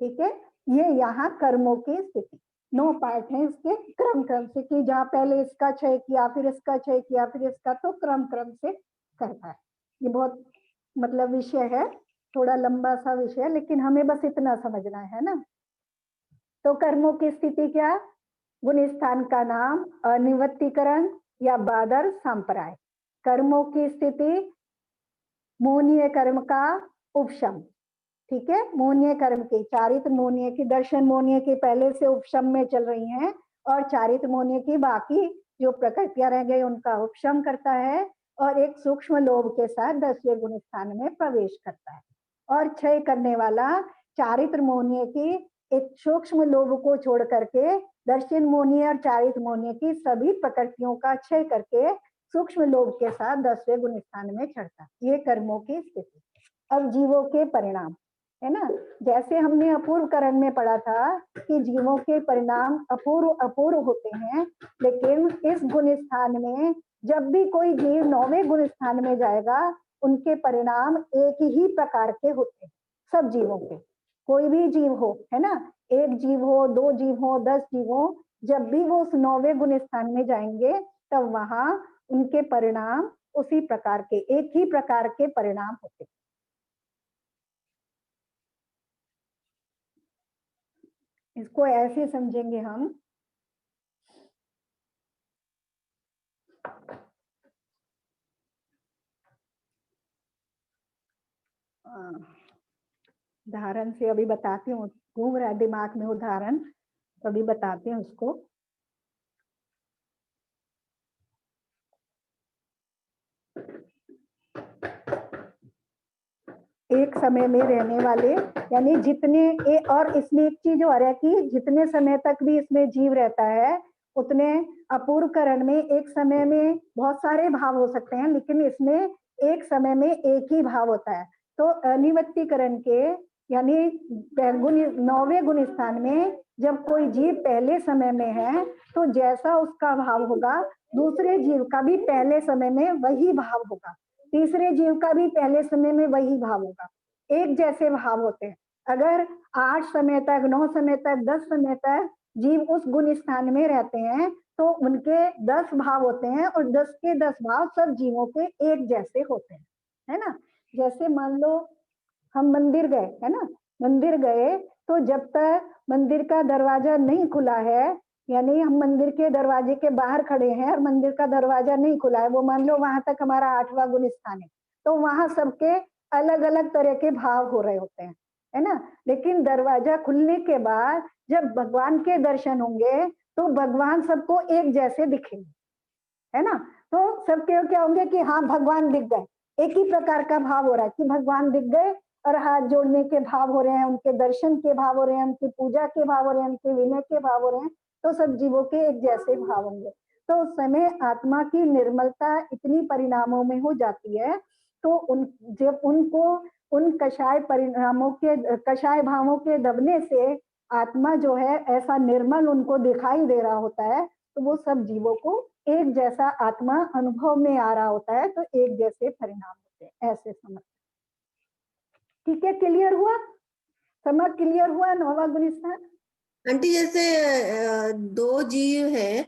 Speaker 1: ठीक है। ये यहाँ कर्मों की स्थिति 9 पार्ट है इसके, क्रम क्रम से, कि जहाँ पहले इसका क्षय किया, फिर इसका क्षय किया, फिर इसका, तो क्रम क्रम से करता है। ये बहुत मतलब विषय है, थोड़ा लंबा सा विषय, लेकिन हमें बस इतना समझना है ना। तो कर्मों की स्थिति क्या, गुण स्थान का नाम अनिवृत्तिकरण या बादर सांपराय। कर्मों की स्थिति मोहनीय कर्म का उपशम, ठीक है, मोहनीय कर्म की, चारित्र मोहनीय की, दर्शन मोहनीय की पहले से उपशम में चल रही हैं, और चारित्र मोहनीय की बाकी जो प्रकृतियां रह गई उनका उपशम करता है, और एक सूक्ष्म लोभ के साथ 10वें गुण स्थान में प्रवेश करता है। और क्षय करने वाला चारित्र मोहनीय की एक सूक्ष्म लोभ को छोड़ करके दर्शन मोहनीय और चारित्र मोहनीय की सभी प्रकृतियों का क्षय करके सूक्ष्म लोभ के साथ 10वें गुण स्थान में चढ़ता है। ये कर्मों की स्थिति। अब जीवों के परिणाम, है ना, जैसे हमने अपूर्व करण में पढ़ा था कि जीवों के परिणाम अपूर्व अपूर्व होते हैं, लेकिन इस गुण स्थान में जब भी कोई जीव 9वें गुण स्थान में जाएगा उनके परिणाम एक ही प्रकार के होते हैं, सब जीवों के। कोई भी जीव हो, है ना, एक जीव हो, 2 जीव हो, 10 जीव हो, जब भी वो उस 9वें गुण स्थान में जाएंगे तब वहां उनके परिणाम उसी प्रकार के, एक ही प्रकार के परिणाम होते हैं। इसको ऐसे समझेंगे हम, उदाहरण से अभी बताती हूँ, घूम रहा है दिमाग में उदाहरण, तो अभी बताते हैं उसको। एक समय में रहने वाले, यानी जितने और इसमें एक चीज और है कि जितने समय तक भी इसमें जीव रहता है उतने अपूर्व करण में एक समय में बहुत सारे भाव हो सकते हैं, लेकिन इसमें एक समय में एक ही भाव होता है। तो अनिवर्तीकरण के यानी 9वें गुण स्थान में जब कोई जीव पहले समय में है तो जैसा उसका भाव होगा दूसरे जीव का भी पहले समय में वही भाव होगा, तीसरे जीव का भी पहले समय में वही भाव होगा, एक जैसे भाव होते हैं। अगर 8 समय तक, 9 समय तक, 10 समय तक जीव उस गुण स्थान में रहते हैं तो उनके 10 भाव होते हैं और 10 के 10 भाव सब जीवों के एक जैसे होते हैं, है ना। जैसे मान लो हम मंदिर गए, है ना, मंदिर गए तो जब तक मंदिर का दरवाजा नहीं खुला है, यानी हम मंदिर के दरवाजे के बाहर खड़े हैं और मंदिर का दरवाजा नहीं खुला है, वो मान लो वहां तक हमारा 8वां गुण स्थान है, तो वहां सबके अलग अलग तरह के भाव हो रहे होते हैं, है ना। लेकिन दरवाजा खुलने के बाद जब भगवान के दर्शन होंगे तो भगवान सबको एक जैसे दिखेंगे, है ना। तो सबके क्या होंगे कि हाँ भगवान दिख गए, एक ही प्रकार का भाव हो रहा है कि भगवान दिख गए, और हाथ जोड़ने के भाव हो रहे हैं, उनके दर्शन के भाव हो रहे हैं, उनकी पूजा के भाव हो रहे हैं, उनके विनय के भाव हो रहे हैं, तो सब जीवों के एक जैसे भाव होंगे। तो उस समय आत्मा की निर्मलता इतनी परिणामों में हो जाती है, तो जब उनको उन कषाय परिणामों के, कषाय भावों के दबने से आत्मा जो है ऐसा निर्मल उनको दिखाई दे रहा होता है, तो वो सब जीवों को एक जैसा आत्मा अनुभव में आ रहा होता है, तो एक जैसे परिणाम होते हैं, ऐसे समझ। ठीक है, क्लियर हुआ, समझ क्लियर हुआ 9वां गुण स्थान।
Speaker 4: आंटी जैसे 2 जीव है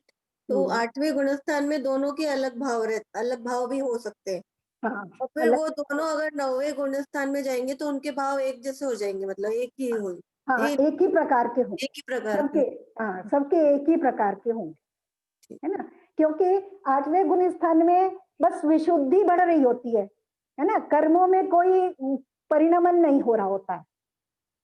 Speaker 4: तो 8वें गुण स्थान में दोनों के अलग भाव भी हो सकते हैं,
Speaker 1: हाँ,
Speaker 4: और फिर वो दोनों अगर 9वें गुण स्थान में जाएंगे तो उनके भाव एक जैसे हो जाएंगे, मतलब एक ही हो,
Speaker 1: हाँ, एक ही प्रकार के होंगे,
Speaker 4: एक ही प्रकार
Speaker 1: सबके, हाँ सबके एक ही प्रकार के होंगे, है ना। क्योंकि 8वें गुण स्थान में बस विशुद्धि बढ़ रही होती है ना, कर्मों में कोई परिणमन नहीं हो रहा होता है।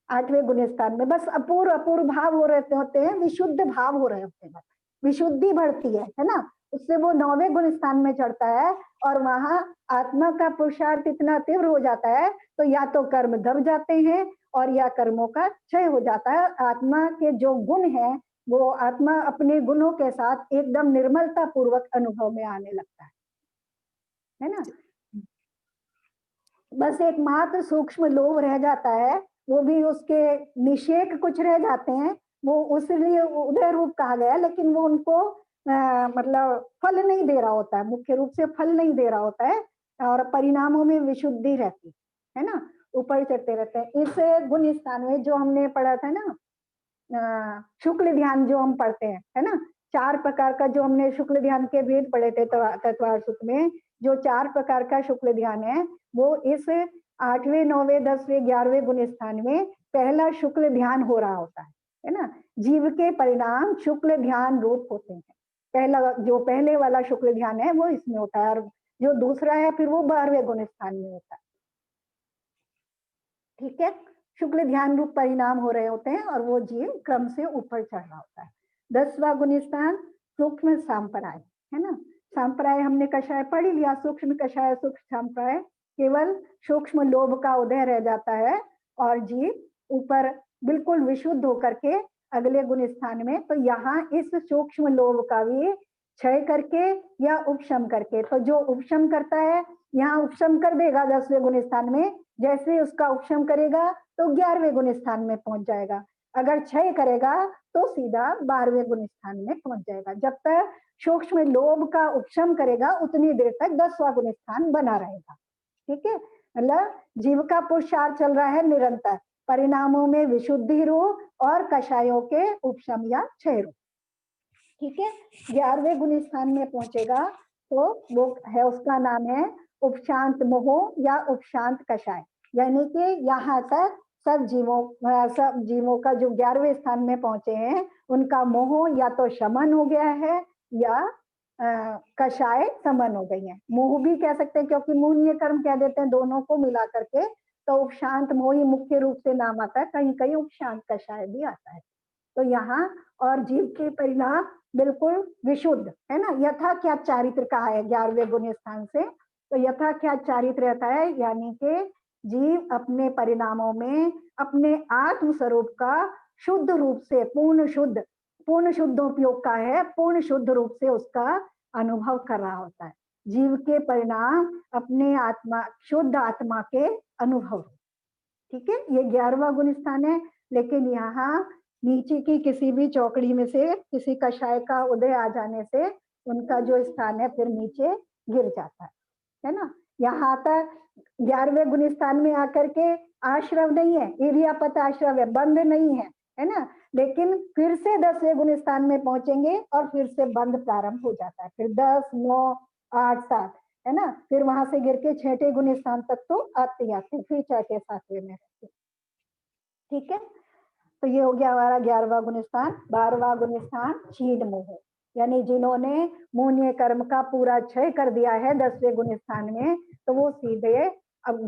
Speaker 1: 8वें गुण स्थान में बस अपूर्व अपूर्व भाव हो रहे होते हैं, विशुद्ध भाव हो रहे होते हैं, विशुद्धि बढ़ती है ना, उससे वो 9वें गुण स्थान में चढ़ता है, और वहां आत्मा का पुरुषार्थ इतना तीव्र हो जाता है तो या तो कर्म दब जाते हैं और या कर्मों का क्षय हो जाता है। आत्मा के जो गुण है वो आत्मा अपने गुणों के साथ एकदम निर्मलता पूर्वक अनुभव में आने लगता है ना। बस एक मात्र सूक्ष्म लोभ रह जाता है, वो भी उसके निषेक कुछ रह जाते हैं, वो उसलिए उदय रूप कहा गया, लेकिन वो उनको मतलब फल नहीं दे रहा होता है, मुख्य रूप से फल नहीं दे रहा होता है, और परिणामों में विशुद्धि रहती है ना, ऊपर चढ़ते रहते हैं। इस गुण स्थान में जो हमने पढ़ा था ना, शुक्ल ध्यान जो हम पढ़ते हैं, है ना, 4 प्रकार का जो हमने शुक्ल ध्यान के भेद पढ़े थे तत्वार सूत्र में, जो 4 प्रकार का शुक्ल ध्यान है वो इस 8वें 9वें 10वें 11वें गुण स्थान में पहला शुक्ल ध्यान हो रहा होता है ना। जीव के परिणाम शुक्ल ध्यान रूप होते हैं, पहला जो पहले वाला शुक्ल ध्यान है वो इसमें होता है, और जो दूसरा है फिर वो 12वें गुण स्थान में होता है। ठीक है, शुक्ल ध्यान रूप परिणाम हो रहे होते हैं और वो जीव क्रम से ऊपर चढ़ रहा होता है। 10वां गुणस्थान सूक्ष्म सांपराय है ना। सांपराय हमने कषाय पढ़ ही लिया, सूक्ष्म कषाय सूक्ष्म सांपराय, केवल सूक्ष्म लोभ का उदय रह जाता है और जीव ऊपर बिल्कुल विशुद्ध होकर के अगले गुण स्थान में। तो यहाँ इस सूक्ष्म लोभ का भी क्षय करके या उपशम करके, तो जो उपशम करता है यहाँ उपशम कर देगा 10वें गुण स्थान में, जैसे उसका उपशम करेगा तो 11वें गुण स्थान में पहुंच जाएगा। अगर क्षय करेगा तो सीधा 12वें गुण स्थान में पहुंच जाएगा। जब तक सूक्ष्म लोभ का उपशम करेगा उतनी देर तक 10वां गुण स्थान बना रहेगा। ठीक है, मतलब जीव का पुरुषार्थ चल रहा है निरंतर, परिणामों में विशुद्धि रूप और कषायों के उपशम या क्षय रूप। ठीक है, 11वें गुण स्थान में पहुंचेगा तो वो है, उसका नाम है उपशांत मोह या उपशांत कषाय। यानी कि यहाँ तक सब जीवों का जो 11वें स्थान में पहुंचे हैं उनका मोह या तो शमन हो गया है या कषाय समन हो गई है। मोह भी कह सकते हैं क्योंकि मोहनीय कर्म कह देते हैं दोनों को मिला करके, तो उपशांत मोह ही मुख्य रूप से नाम आता है, कहीं कहीं उपशांत कषाय भी आता है। तो यहाँ और जीव के परिणाम बिल्कुल विशुद्ध है ना। यथा क्या चारित्र कहा है 11वें गुण स्थान से, तो यथा क्या चारित्र रहता है, यानी कि जीव अपने परिणामों में अपने आत्म स्वरूप का शुद्ध रूप से पूर्ण शुद्धोपयोग का है, पूर्ण शुद्ध रूप से उसका अनुभव कर रहा होता है। जीव के परिणाम अपने आत्मा, शुद्ध आत्मा के अनुभव। ठीक है, ये 11वां गुण स्थान है। लेकिन यहाँ नीचे की किसी भी चौकड़ी में से किसी कषाय का उदय आ जाने से उनका जो स्थान है फिर नीचे गिर जाता है ना। यहाँ तक 11वें गुण स्थान में आकर के आश्रव नहीं है, इरियापत आश्रव है, बंध नहीं है ना। लेकिन फिर से 10वें गुण स्थान में पहुंचेंगे और फिर से बंध प्रारंभ हो जाता है। फिर 10, 9, 8, 7 है ना, फिर वहां से गिर के 6ठे गुण स्थान तक तो आते आते फिर 4ठे 7वें में रहते। ठीक है, तो ये हो गया हमारा 11वां गुण स्थान। 12वां गुण स्थान क्षीण मोह, यानी जिन्होंने मोहनीय कर्म का पूरा क्षय कर दिया है 10वें गुण स्थान में, तो वो सीधे अब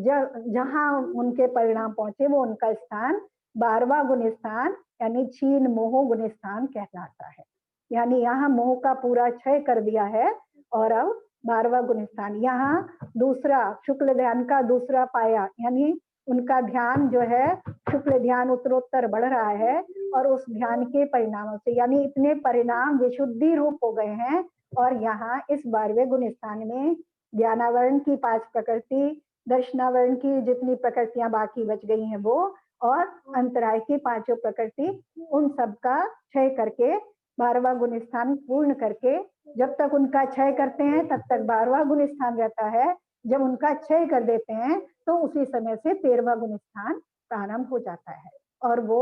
Speaker 1: जहां उनके परिणाम पहुंचे वो उनका स्थान 12वां गुण स्थान यानी क्षीण मोह गुण स्थान कहलाता है। यानी यहाँ मोह का पूरा क्षय कर दिया है और अब 12वां गुण स्थान, यहाँ दूसरा शुक्ल ध्यान का दूसरा पाया, यानी उनका ध्यान जो है शुक्ल ध्यान उत्तरोत्तर बढ़ रहा है और उस ध्यान के परिणामों से, यानी इतने परिणाम विशुद्धि रूप हो गए हैं। और यहाँ इस 12वें गुण स्थान में ज्ञानावरण की 5 प्रकृति, दर्शनावरण की जितनी प्रकृतियां बाकी बच गई हैं वो, और अंतराय की 5 प्रकृति, उन सब का क्षय करके 12वां गुण स्थान पूर्ण करके, जब तक उनका क्षय करते हैं तब तक 12वां गुण स्थान रहता है। जब उनका क्षय कर देते हैं तो उसी समय से 13वां गुण स्थान प्रारंभ हो जाता है और वो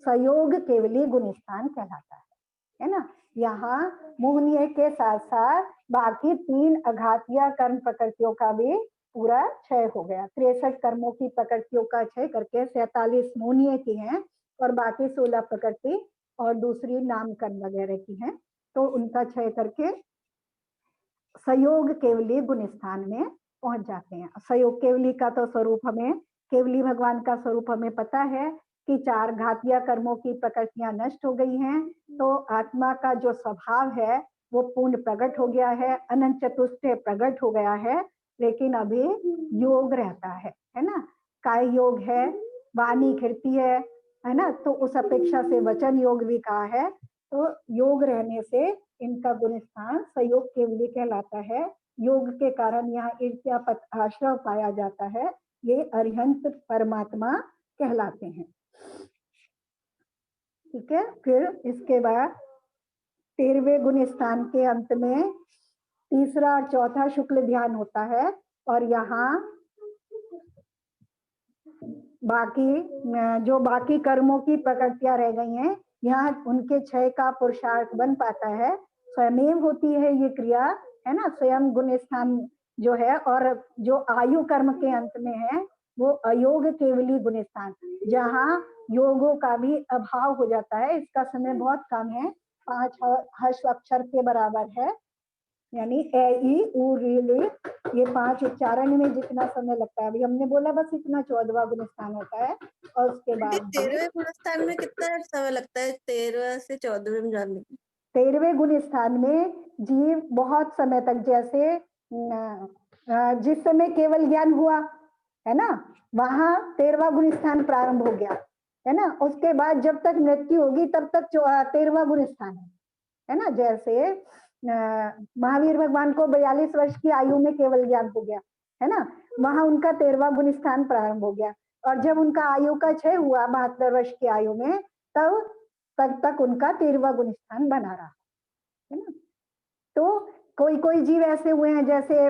Speaker 1: संयोग केवली गुण स्थान कहलाता है ना। यहाँ मोहनीय के साथ साथ बाकी 3 अघातीय कर्म प्रकृतियों का भी पूरा क्षय हो गया। 63 कर्मों की प्रकृतियों का क्षय करके 47 मोहनीय की हैं और बाकी 16 प्रकृति और दूसरी नाम कर्म वगैरह की हैं, तो उनका क्षय करके संयोग केवली गुण स्थान में पहुंच जाते हैं। संयोग केवली का तो स्वरूप हमें, केवली भगवान का स्वरूप हमें पता है कि 4 घातीय कर्मों की प्रकृतियां नष्ट हो गई हैं, तो आत्मा का जो स्वभाव है वो पूर्ण प्रकट हो गया है, अनंत चतुष्टय प्रकट हो गया है। लेकिन अभी योग रहता है ना, काय योग है, वाणी खिड़ती है ना, तो उस अपेक्षा से वचन योग भी कहा है। तो योग रहने से इनका गुण स्थान संयोग केवली कहलाता है। योग के कारण यहाँ इर्त्यापत आश्रव पाया जाता है, ये अरिहंत परमात्मा कहलाते हैं। ठीक है, फिर इसके बाद 13वें गुण स्थान के अंत में तीसरा और चौथा शुक्ल ध्यान होता है और यहाँ बाकी कर्मों की प्रकृतियां रह गई हैं, यहाँ उनके क्षय का पुरुषार्थ बन पाता है। स्वयं होती है ये क्रिया, है ना, स्वयं गुण स्थान जो है, और जो आयु कर्म के अंत में है वो अयोग केवली गुण स्थान, जहाँ योगों का भी अभाव हो जाता है। इसका समय बहुत कम है, 5 हर्ष अक्षर के बराबर है, यानी ए ई उ री ली, ये 5 उच्चारण में जितना समय लगता है, अभी हमने बोला बस इतना 14वां गुण स्थान होता है। और उसके
Speaker 4: आंटी
Speaker 1: बाद
Speaker 4: 13वें गुण स्थान में कितना समय लगता है 13 से 14वें में जाने में?
Speaker 1: 13वें गुण स्थान में जीव बहुत समय तक, जैसे जिस समय केवल ज्ञान हुआ है ना, वहां 13वां गुण स्थान प्रारंभ हो गया है ना। उसके बाद जब तक मृत्यु होगी तब तक 13वां गुण स्थान है ना। जैसे महावीर भगवान को 42 वर्ष की आयु में केवल ज्ञान हो गया है ना, वहां उनका 13वां गुण स्थान प्रारंभ हो गया। और जब उनका आयु का क्षय हुआ 72 वर्ष की आयु में, तब तक उनका 13वां गुण स्थान बना रहा है ना। तो कोई कोई जीव ऐसे हुए हैं, जैसे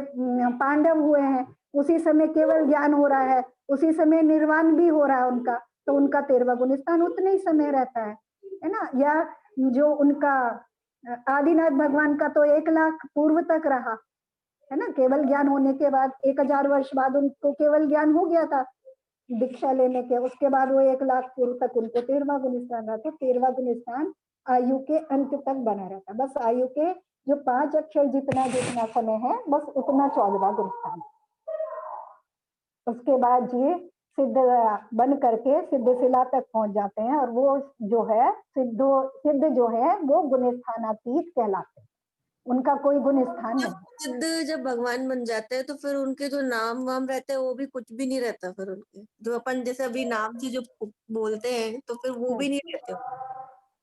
Speaker 1: पांडव हुए हैं, उसी समय केवल ज्ञान हो रहा है, उसी समय निर्वाण भी हो रहा है उनका, तो उनका 13वां गुण स्थान उतने ही समय रहता है ना। या जो उनका आदिनाथ भगवान का तो 1 लाख पूर्व तक रहा है ना, केवल ज्ञान होने के बाद 1000 वर्ष बाद उनको केवल ज्ञान हो गया था दीक्षा लेने के, उसके बाद वो 1 लाख पूर्व तक उनको 13वां गुण स्थान रहा। तो 13वां गुण स्थान आयु के अंत तक बना रहता, बस आयु के जो 5 अक्षर जितना जितना समय है, बस उतना 14वां गुण स्थान। उसके बाद ये सिद्ध बन करके सिद्ध शिला तक पहुंच जाते हैं, और वो जो है सिद्ध जो है वो गुण स्थानातीत कहलाते हैं, उनका कोई गुण स्थान नहीं।
Speaker 4: सिद्ध जब भगवान बन जाते हैं तो फिर उनके जो नाम वाम रहते हैं वो भी कुछ भी नहीं रहता, फिर उनके जो अपन जैसे अभी नाम से जो बोलते हैं तो फिर वो भी नहीं रहते।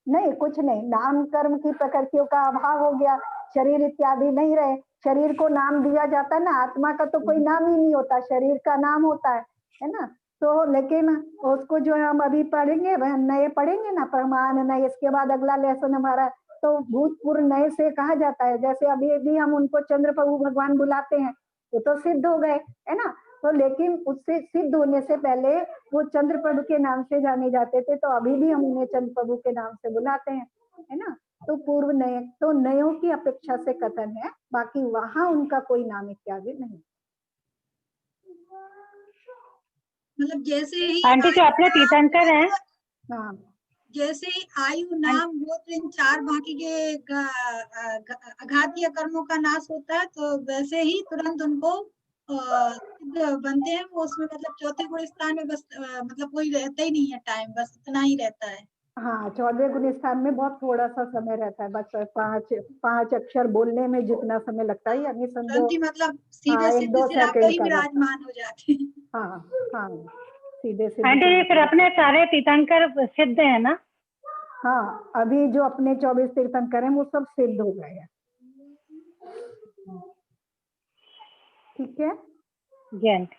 Speaker 1: नहीं, कुछ नहीं, नाम कर्म की प्रकृतियों का अभाव हो गया, शरीर इत्यादि नहीं रहे। शरीर को नाम दिया जाता है ना, आत्मा का तो कोई नाम ही नहीं होता, शरीर का नाम होता है ना। तो लेकिन उसको जो है हम अभी पढ़ेंगे, नए पढ़ेंगे ना प्रमाण नए, इसके बाद अगला लेसन हमारा तो भूतपूर्व नए से कहा जाता है। जैसे अभी भी हम उनको चंद्र प्रभु भगवान बुलाते हैं, वो तो सिद्ध हो गए है ना। तो लेकिन उससे सिद्ध होने से पहले वो चंद्र प्रभु के नाम से जाने जाते थे, तो अभी भी हम उन्हें चंद्र प्रभु के नाम से बुलाते हैं है ना। तो पूर्व नए तो नयों की अपेक्षा से कथन है, बाकी वहां उनका कोई नाम इत्यादि नहीं।
Speaker 3: मतलब जैसे ही
Speaker 6: आंटी जो अपने तीर्थंकर हैं,
Speaker 1: हाँ,
Speaker 3: जैसे ही आयु नाम गोत्र इन 4 बाकी के अघातीय कर्मों का नाश होता है, तो वैसे ही तुरंत उनको सिद्ध बनते हैं वो। उसमें मतलब चौथे गुण स्थान में बस मतलब कोई रहता ही नहीं है टाइम, बस इतना ही रहता है।
Speaker 1: हाँ, 14वें गुण स्थान में बहुत थोड़ा सा समय रहता है, बस 5 अक्षर बोलने में जितना समय लगता है, यानी समझो
Speaker 3: तुरंत ही मतलब सीधे
Speaker 1: 1-2
Speaker 3: शिला पे
Speaker 1: सेकंड
Speaker 3: ही
Speaker 1: का लगता है।
Speaker 3: विराजमान हो जाते हैं।
Speaker 1: हाँ हाँ, सीधे
Speaker 6: आंटी जी फिर
Speaker 1: सीधे।
Speaker 6: अपने सारे तीर्थंकर सिद्ध है ना?
Speaker 1: हाँ, अभी जो अपने 24 तीर्थंकर हैं वो सब सिद्ध हो गए हैं। ठीक है
Speaker 6: जी आंटी।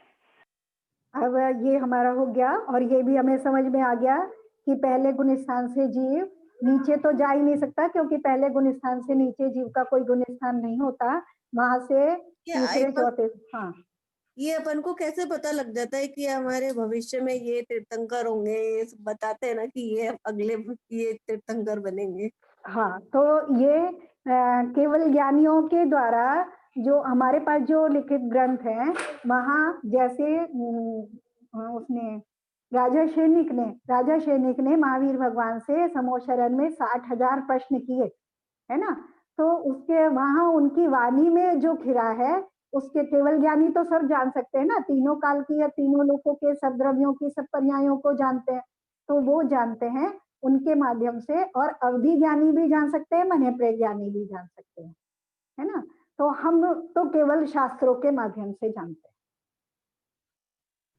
Speaker 1: अब ये हमारा हो गया, और ये भी हमें समझ में आ गया कि पहले गुण स्थान से जीव नीचे तो जा ही नहीं सकता, क्योंकि पहले गुण स्थान से नीचे जीव का कोई गुण स्थान नहीं होता। वहां से तीसरे चौथे, हाँ
Speaker 4: ये अपन को कैसे पता लग जाता है कि हमारे भविष्य में ये तीर्थंकर होंगे? ये सब बताते हैं ना कि ये तीर्थंकर बनेंगे।
Speaker 1: हाँ, तो ये केवल ज्ञानियों के द्वारा जो हमारे पास जो लिखित ग्रंथ है, वहां जैसे उसने राजा सैनिक ने महावीर भगवान से समोशरण में 60,000 प्रश्न किए है ना। तो उसके वहां उनकी वाणी में जो खिरा है, उसके केवल ज्ञानी तो सब जान सकते हैं ना, तीनों काल की या तीनों लोकों के सब द्रव्यों की सब पर्यायों को जानते हैं, तो वो जानते हैं उनके माध्यम से। और अवधि ज्ञानी भी जान सकते हैं, मने प्रज्ञानी भी जान सकते हैं है ना। तो हम तो केवल शास्त्रों के माध्यम से जानते हैं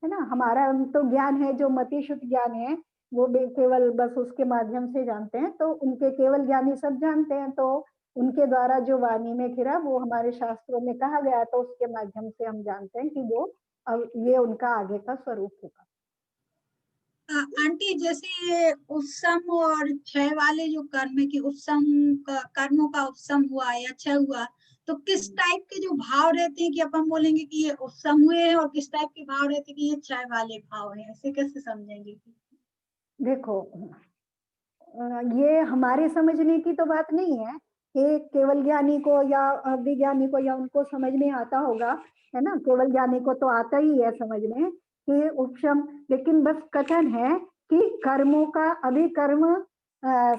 Speaker 1: है ना। हमारा तो ज्ञान है जो मति शुद्ध ज्ञान है, वो केवल बस उसके माध्यम से जानते हैं। तो उनके केवल ज्ञानी सब जानते हैं, तो उनके द्वारा जो वाणी में खिरा वो हमारे शास्त्रों में कहा गया, तो उसके माध्यम से हम जानते हैं कि वो अब ये उनका आगे का स्वरूप होगा।
Speaker 3: आंटी जैसे ये उपसम और क्षय वाले जो कर्म है कि उपसम कर्मों का उपसम हुआ या क्षय हुआ, तो किस टाइप के जो भाव रहते हैं कि अपन बोलेंगे कि ये उपसम हुए हैं, और किस टाइप के भाव रहते हैं कि ये क्षय वाले भाव हैं? ऐसे कैसे समझेंगे?
Speaker 1: देखो, ये हमारे समझने की तो बात नहीं है कि केवल ज्ञानी को या विज्ञानी को या उनको समझ में आता होगा है ना। केवल ज्ञानी को तो आता ही है समझ में कि उपशम, लेकिन बस कथन है कि कर्मों का अभी कर्म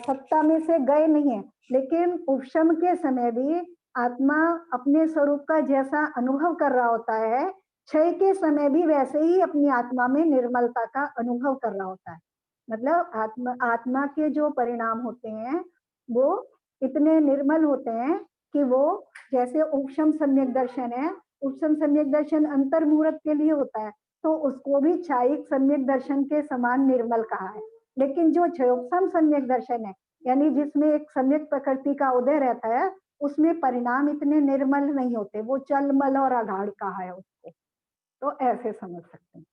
Speaker 1: सत्ता में से गए नहीं है, लेकिन उपशम के समय भी आत्मा अपने स्वरूप का जैसा अनुभव कर रहा होता है, क्षय के समय भी वैसे ही अपनी आत्मा में निर्मलता का अनुभव कर रहा होता है। मतलब आत्मा के जो परिणाम होते हैं वो इतने निर्मल होते हैं कि वो जैसे उपशम सम्यक दर्शन है, उपशम सम्यक दर्शन अंतर्मुहूर्त के लिए होता है, तो उसको भी क्षायिक सम्यक दर्शन के समान निर्मल कहा है। लेकिन जो क्षयोपम सम्यक दर्शन है, यानी जिसमें एक सम्यक प्रकृति का उदय रहता है, उसमें परिणाम इतने निर्मल नहीं होते, वो चलमल और अगाढ़ कहा है उसको। तो ऐसे समझ सकते हैं,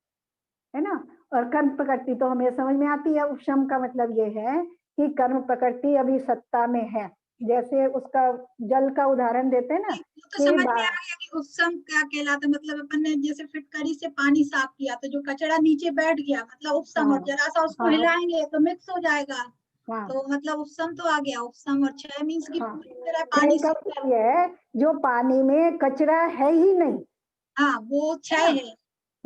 Speaker 1: है ना। और कर्म प्रकृति तो हमें समझ में आती है। उपशम का मतलब ये है कि कर्म प्रकृति अभी सत्ता में है। जैसे उसका जल का उदाहरण देते हैं ना,
Speaker 3: तो समझ में आ गया कि उपशम क्या कहलाता है। मतलब अपन ने जैसे फिटकरी से पानी साफ किया तो जो कचरा नीचे बैठ गया, मतलब उपशम, और जरा सा उसको हिलाएंगे तो मिक्स हो जाएगा। तो मतलब उपशम तो आ गया। उपशम और क्षय मीन्स की पूरी तरह पानी
Speaker 1: का मतलब ये है जो पानी में कचरा है ही नहीं,
Speaker 3: हाँ वो क्षय है।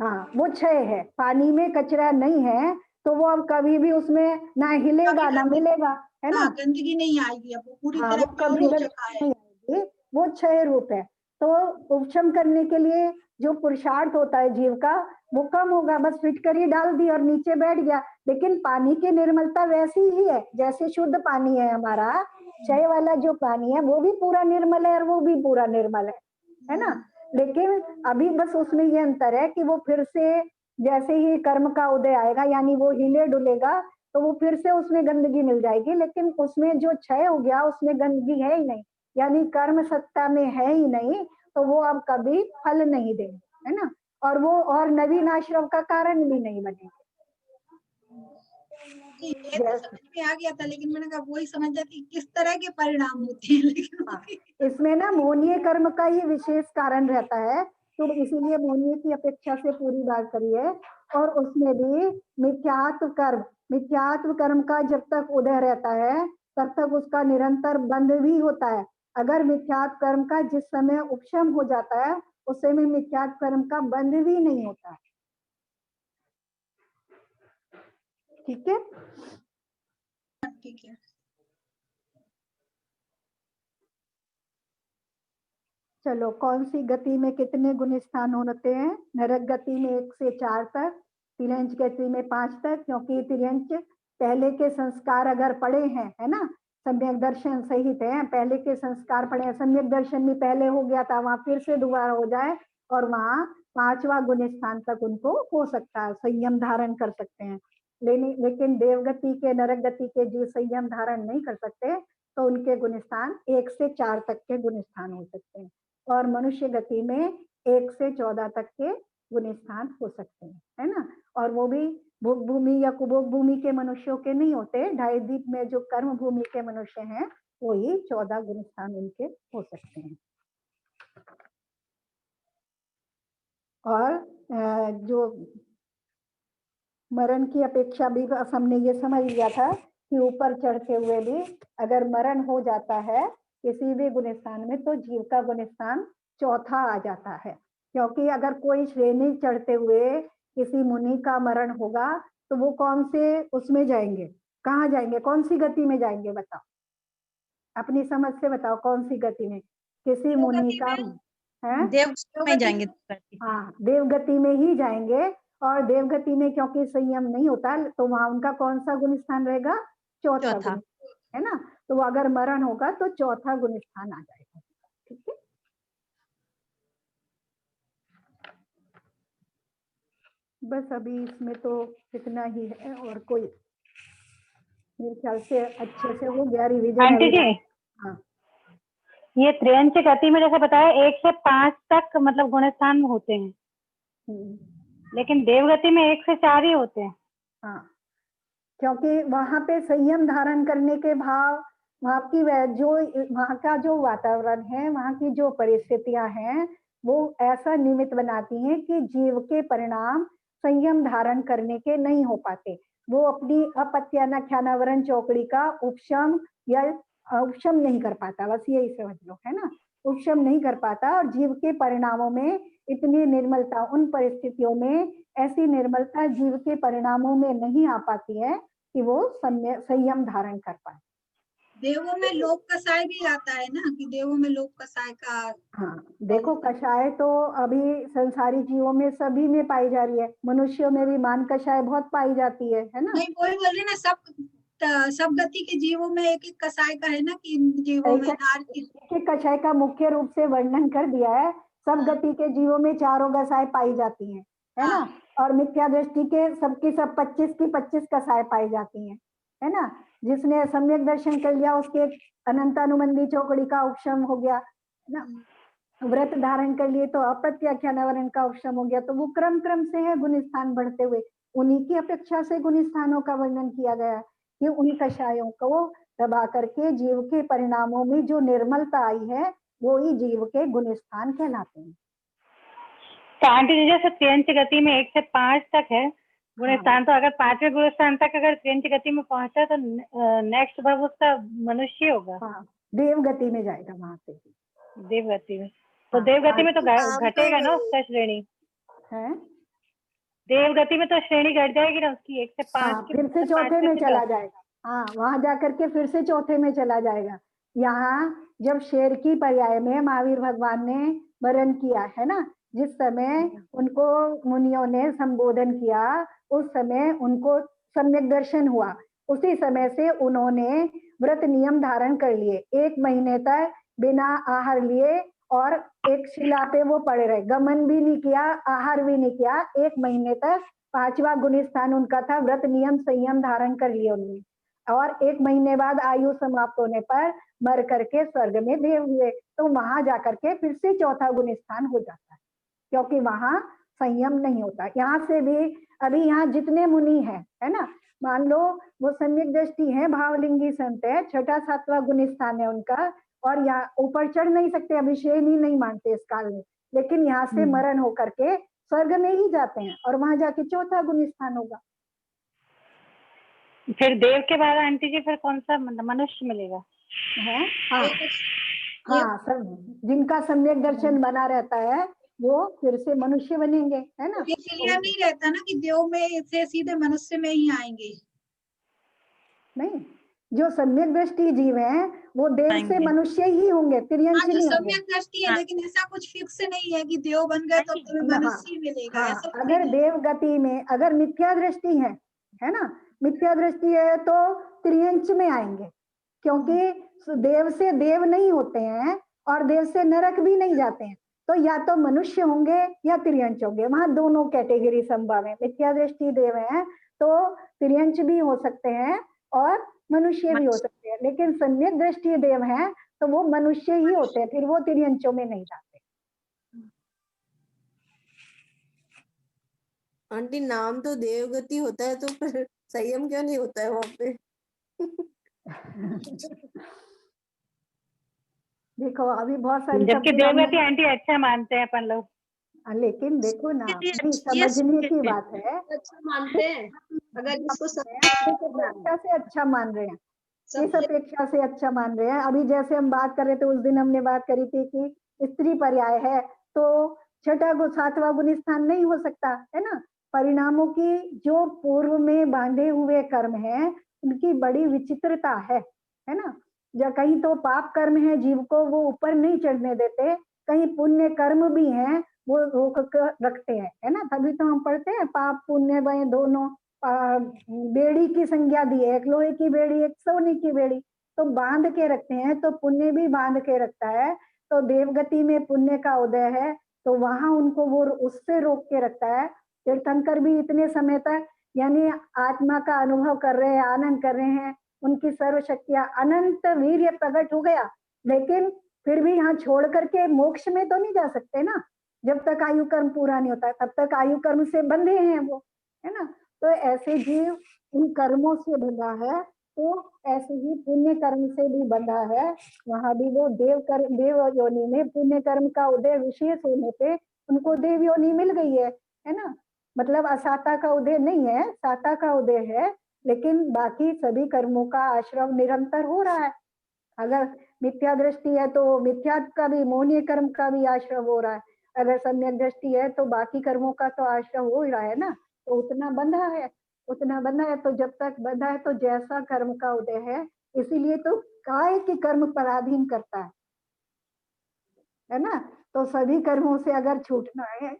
Speaker 1: हाँ वो क्षय है। पानी में कचरा नहीं है तो वो अब कभी भी उसमें ना हिलेगा ना मिलेगा, है ना।
Speaker 3: गंदगी नहीं आएगी, अब वो पूरी तरह
Speaker 1: वो कभी
Speaker 3: हो चुका है।
Speaker 1: नहीं आएगी, वो क्षय रूप है। तो उपशम करने के लिए जो पुरुषार्थ होता है जीव का वो कम होगा। बस फिटकरी डाल दी और नीचे बैठ गया, लेकिन पानी की निर्मलता वैसी ही है जैसे शुद्ध पानी है हमारा। क्षय वाला जो पानी है वो भी पूरा निर्मल है और वो भी पूरा निर्मल है ना। लेकिन अभी बस उसमें ये अंतर है कि वो फिर से जैसे ही कर्म का उदय आएगा, यानी वो हिले डुलेगा, तो वो फिर से उसमें गंदगी मिल जाएगी। लेकिन उसमें जो क्षय हो गया उसमें गंदगी है ही नहीं, यानी कर्म सत्ता में है ही नहीं, तो वो अब कभी फल नहीं देंगे, है ना। और वो और नवीन आश्रम का कारण भी नहीं बनेंगे।
Speaker 3: ये तो समझ में आ गया था, लेकिन मैंने कहा वही समझ जाती किस तरह के परिणाम होते हैं। लेकिन
Speaker 1: इसमें ना मोहनीय कर्म का ही विशेष कारण रहता है, तो इसीलिए मोहनीय की अपेक्षा से पूरी बात करिए। और उसमें भी मिथ्यात्व कर्म का जब तक उदय रहता है तब तक उसका निरंतर बंध भी होता है। अगर मिथ्यात्व कर्म का जिस समय उपशम हो जाता है उस समय मिथ्यात्व कर्म का बंध भी नहीं होता है। ठीक है,
Speaker 3: ठीक है।
Speaker 1: चलो, कौन सी गति में कितने गुण स्थान होते हैं? नरक गति में 1 से 4 तक, तिर्यंच गति में 5 तक, क्योंकि तिर्यंच पहले के संस्कार अगर पड़े हैं, है ना, सम्यक दर्शन सहित है, पहले के संस्कार पड़े हैं, सम्यक दर्शन भी पहले हो गया था, वहां फिर से दोबारा हो जाए और वहां 5वां गुण स्थान तक उनको हो सकता है, संयम धारण कर सकते हैं। लेकिन देवगति के, नरक गति के जो संयम धारण नहीं कर सकते तो उनके गुण स्थान 1 से 4 तक के गुण स्थान हो सकते हैं। और मनुष्य गति में 1 से 14 तक के गुण स्थान हो सकते हैं, है ना। और वो भी भोग भूमि या कुभोग भूमि के मनुष्यों के नहीं होते। ढाई दीप में जो कर्म भूमि के मनुष्य हैं वो ही 14 गुण स्थान उनके हो सकते हैं। और जो मरण की अपेक्षा भी हमने ये समझ लिया था कि ऊपर चढ़ते हुए भी अगर मरण हो जाता है किसी भी गुण स्थान में तो जीव का गुण स्थान 4था आ जाता है। क्योंकि अगर कोई श्रेणी चढ़ते हुए किसी मुनि का मरण होगा तो वो कौन से उसमें जाएंगे, कहाँ जाएंगे, कौन सी गति में जाएंगे? बताओ, अपनी समझ से बताओ, कौन सी गति में? किसी मुनि का है,
Speaker 7: देवगति में जाएंगे।
Speaker 1: हाँ, देवगति में ही जाएंगे। और देवगति में क्योंकि संयम नहीं होता तो वहां उनका कौन सा गुण स्थान रहेगा? 4था गुण, है ना। तो वो अगर मरण होगा तो 4था गुण स्थान आ जाएगा। ठीक है, बस अभी इसमें तो इतना ही है और कोई मेरे ख्याल से अच्छे से हो गया रिवीजन।
Speaker 6: आंटी जी,
Speaker 1: हाँ,
Speaker 6: ये त्रियंच गति में जैसे बताया 1 से 5 तक मतलब गुण स्थान होते हैं, लेकिन देवगति में 1 से 4 ही होते हैं।
Speaker 1: हाँ, क्योंकि वहां पे संयम धारण करने के भाव, वहां की जो वहां का जो वातावरण है, वहां की जो परिस्थितियां हैं वो ऐसा निमित्त बनाती हैं कि जीव के परिणाम संयम धारण करने के नहीं हो पाते। वो अपनी अपत्यानाख्यानावरण चौकड़ी का उपशम या उपशम नहीं कर पाता, बस यही समझ लो, है ना। उपशम नहीं कर पाता और जीव के परिणामों में इतनी निर्मलता, उन परिस्थितियों में ऐसी निर्मलता जीव के परिणामों में नहीं आ पाती है कि वो संयम धारण कर पाए।
Speaker 3: देवों में लोक कसाय भी आता है ना, कि देवों में लोक कसाय का।
Speaker 1: हाँ देखो, कषाय तो अभी संसारी जीवों में सभी में पाई जा रही है, मनुष्यों में भी मान कषाय बहुत पाई जाती है ना।
Speaker 3: नहीं, वही बोल रही ना, सब गति के जीवों में एक एक कसाय का है ना, कि इन जीवों में नार की।
Speaker 1: एक कषाय का मुख्य रूप से वर्णन कर दिया है। सब गति के जीवों में चारों कसाय पाई जाती हैं, है ना। और मिथ्या दृष्टि के सबकी सब 25 की 25 कसाय पाई जाती हैं, है ना। जिसने सम्यक दर्शन कर लिया उसके अनंतानुबंधी चौकड़ी का उपशम हो गया, है ना। व्रत धारण कर लिए तो अप्रत्याख्यान का उपशम हो गया। तो वो क्रम क्रम से है गुण स्थान बढ़ते हुए, उन्हीं की अपेक्षा से गुण स्थानों का वर्णन किया गया है कि उन कषायों को दबा करके जीव के परिणामों में जो निर्मलता आई है वो ही जीव के गुण स्थान कहलाते हैं।
Speaker 6: तो आंटी जी, जैसे त्रियंच गति में 1 से 5 तक है गुण स्थान, तो अगर 5वें गुण स्थान तक अगर त्रियंच गति में पहुंचा तो नेक्स्ट भाव उसका मनुष्य होगा।
Speaker 1: हाँ, देव गति में जाएगा वहां से,
Speaker 6: देव गति में। तो देव गति में तो घटेगा ना उसका श्रेणी
Speaker 1: है।
Speaker 6: देव गति में तो श्रेणी घट जाएगी ना उसकी, 1 से 5 की,
Speaker 1: फिर से चौथे में चला जाएगा। हाँ, वहां जाकर के फिर से चौथे में चला जाएगा। यहाँ जब शेर की पर्याय में महावीर भगवान ने वर्ण किया है ना, जिस समय उनको मुनियों ने संबोधन किया उस समय उनको सम्यक दर्शन हुआ, उसी समय से उन्होंने व्रत नियम धारण कर लिए। 1 महीने तक बिना आहार लिए और एक शिला पे वो पड़े रहे, गमन भी नहीं किया, आहार भी नहीं किया। 1 महीने तक 5वां गुण स्थान उनका था, व्रत नियम संयम धारण कर लिए उन्होंने। और 1 महीने बाद आयु समाप्त होने पर मर करके स्वर्ग में देव हुए। तो वहां जाकर के फिर से चौथा गुण स्थान हो जाता है, क्योंकि वहां संयम नहीं होता। यहाँ से भी अभी यहाँ जितने मुनि है ना, मान लो वो सम्यक दृष्टि है, भावलिंगी संत है, 6वां 7वां गुण स्थान है उनका, और यहाँ ऊपर चढ़ नहीं सकते, अभिषेक ही नहीं मानते इस काल में, लेकिन यहाँ से मरण होकर के स्वर्ग में ही जाते हैं और वहां जाके चौथा गुण स्थान होगा।
Speaker 6: फिर देव के बाद आंटी जी फिर कौन सा मनुष्य मिलेगा?
Speaker 1: है हाँ, सब जिनका सम्यक दर्शन बना रहता है वो फिर से मनुष्य बनेंगे, है ना।
Speaker 3: ये क्लियर नहीं रहता ना कि देव में से सीधे मनुष्य में ही आएंगे। नहीं,
Speaker 1: जो सम्यक दृष्टि जीव हैं वो देव से मनुष्य ही होंगे, तिर्यंच नहीं होंगे।
Speaker 3: सम्यक दृष्टि है, लेकिन ऐसा कुछ फिक्स नहीं है कि देव बन गए तो मनुष्य ही मिलेगा। ऐसा
Speaker 1: अगर देव गति में अगर मिथ्या दृष्टि है ना, मिथ्या दृष्टि है तो त्रियंच में आएंगे, क्योंकि देव से देव नहीं होते हैं और देव से नरक भी नहीं जाते हैं। तो या तो मनुष्य होंगे या तिर्यंच होंगे, वहां दोनों कैटेगरी संभव है। मिथ्या दृष्टि देव है तो तिर्यंच भी हो सकते हैं और मनुष्य भी हो सकते हैं, लेकिन सम्यक दृष्टि देव है तो वो मनुष्य ही होते हैं, फिर वो तिर्यंचों में नहीं जाते।
Speaker 4: आंटी, नाम तो देवगति होता है तो फिर संयम क्यों नहीं होता है वहां पे?
Speaker 1: देखो अभी बहुत सारी
Speaker 6: जबकि देवगति आंटी अच्छा मानते हैं अपन लोग,
Speaker 1: लेकिन देखो ना, अभी समझने की बात है।
Speaker 5: अच्छा मानते हैं, अगर इसको
Speaker 1: अपेक्षा से अच्छा मान रहे हैं, इस अपेक्षा से अच्छा मान रहे हैं। अभी जैसे हम बात कर रहे थे, उस दिन हमने बात करी थी कि स्त्री पर्याय है तो 6वां 7वां गुण स्थान नहीं हो सकता, है ना। परिणामों की जो पूर्व में बांधे हुए कर्म है उनकी बड़ी विचित्रता है ना। या कहीं तो पाप कर्म है जीव को वो ऊपर नहीं चढ़ने देते, कहीं पुण्य कर्म भी हैं वो रोक कर रखते हैं, है ना। तभी तो हम पढ़ते हैं पाप पुण्य वह दोनों बेड़ी की संज्ञा दी है, एक लोहे की बेड़ी एक सोने की बेड़ी, तो बांध के रखते हैं। तो पुण्य भी बांध के रखता है, तो देवगति में पुण्य का उदय है तो वहां उनको वो उससे रोक के रखता है। तीर्थंकर भी इतने समय तक यानी आत्मा का अनुभव कर रहे हैं, आनंद कर रहे हैं, उनकी सर्वशक्तियां अनंत वीर्य प्रकट हो गया, लेकिन फिर भी यहाँ छोड़ करके मोक्ष में तो नहीं जा सकते ना। जब तक आयु कर्म पूरा नहीं होता तब तक आयु कर्म से बंधे हैं वो, है ना। तो ऐसे जीव इन कर्मों से बंधा है, तो ऐसे ही पुण्य कर्म से भी बंधा है। वहां भी वो देव योनि में पुण्य कर्म का उदय विशेष होने पे उनको देव योनि मिल गई है ना। मतलब असाता का उदय नहीं है, साता का उदय है, लेकिन बाकी सभी कर्मों का आश्रव निरंतर हो रहा है। अगर मिथ्या दृष्टि है तो मिथ्या का भी, मोहनीय कर्म का भी आश्रव हो रहा है। अगर सम्यक दृष्टि है तो बाकी कर्मों का तो आश्रव हो ही रहा है ना। तो उतना बंधा है, तो जब तक बंधा है तो जैसा कर्म का उदय है इसीलिए तो काय के कर्म पराधीन करता है ना। तो सभी कर्मों से अगर छूटना है,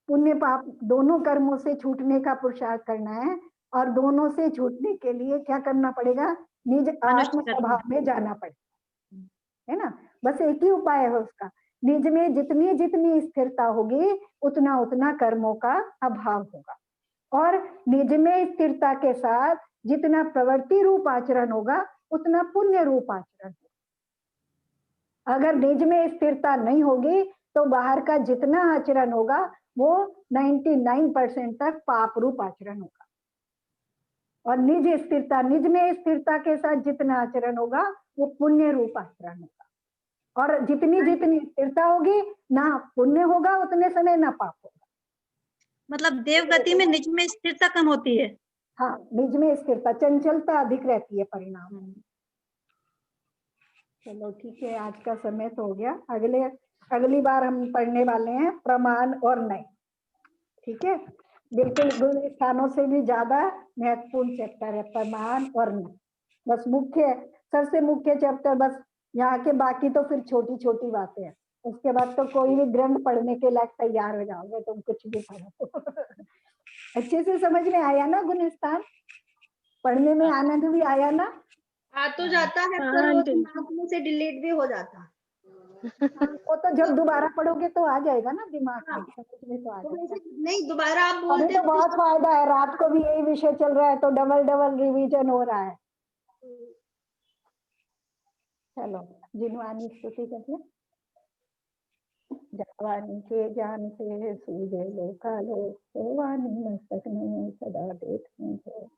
Speaker 1: पुण्य पाप दोनों कर्मों से छूटने का पुरुषार्थ करना है, और दोनों से छूटने के लिए क्या करना पड़ेगा, निज आत्म स्वभाव में जाना पड़ेगा, है ना। बस एक ही उपाय है उसका, निज में जितनी जितनी स्थिरता होगी उतना उतना कर्मों का अभाव होगा, और निज में स्थिरता के साथ जितना प्रवृत्ति रूप आचरण होगा उतना पुण्य रूप आचरण होगा। अगर निज में स्थिरता नहीं होगी तो बाहर का जितना आचरण होगा वो 99% तक पाप रूप आचरण होगा, और निज स्थिरता, निज में स्थिरता के साथ जितना आचरण होगा वो पुण्य रूप आचरण होगा, और जितनी जितनी स्थिरता होगी ना पुण्य होगा उतने समय ना पाप होगा।
Speaker 3: मतलब देव गति में निज में स्थिरता कम होती है।
Speaker 1: हाँ, निज में स्थिरता, चंचलता अधिक रहती है परिणाम। चलो ठीक है, आज का समय तो हो गया, अगली बार हम पढ़ने वाले हैं प्रमाण और नय, ठीक है। बिल्कुल गुण स्थानों से भी ज्यादा महत्वपूर्ण चैप्टर है प्रमाण और नय, बस मुख्य, सबसे मुख्य चैप्टर बस यहाँ के, बाकी तो फिर छोटी छोटी बातें हैं। उसके बाद तो कोई भी ग्रंथ पढ़ने के लायक तैयार हो जाओगे, तुम कुछ भी पढ़ो। अच्छे से समझ में आया ना गुण स्थान, पढ़ने में आनंद भी आया ना।
Speaker 5: आ तो जाता है पर वो दिमाग में से डिलीट भी हो जाता है।
Speaker 1: वो तो जब दोबारा पढ़ोगे तो आ जाएगा ना दिमाग में, समझ में तो आ जाएगा।
Speaker 5: नहीं, दोबारा आप
Speaker 1: अभी
Speaker 5: बोलते
Speaker 1: तो बहुत फायदा है, रात को भी यही विषय चल रहा है तो डबल डबल रिवीजन हो रहा है। चलो जिनवानी स्तुति करते, जावानी के ज्ञान से सूझे लोकालो, वाणी मस्तक में सदा देखने को।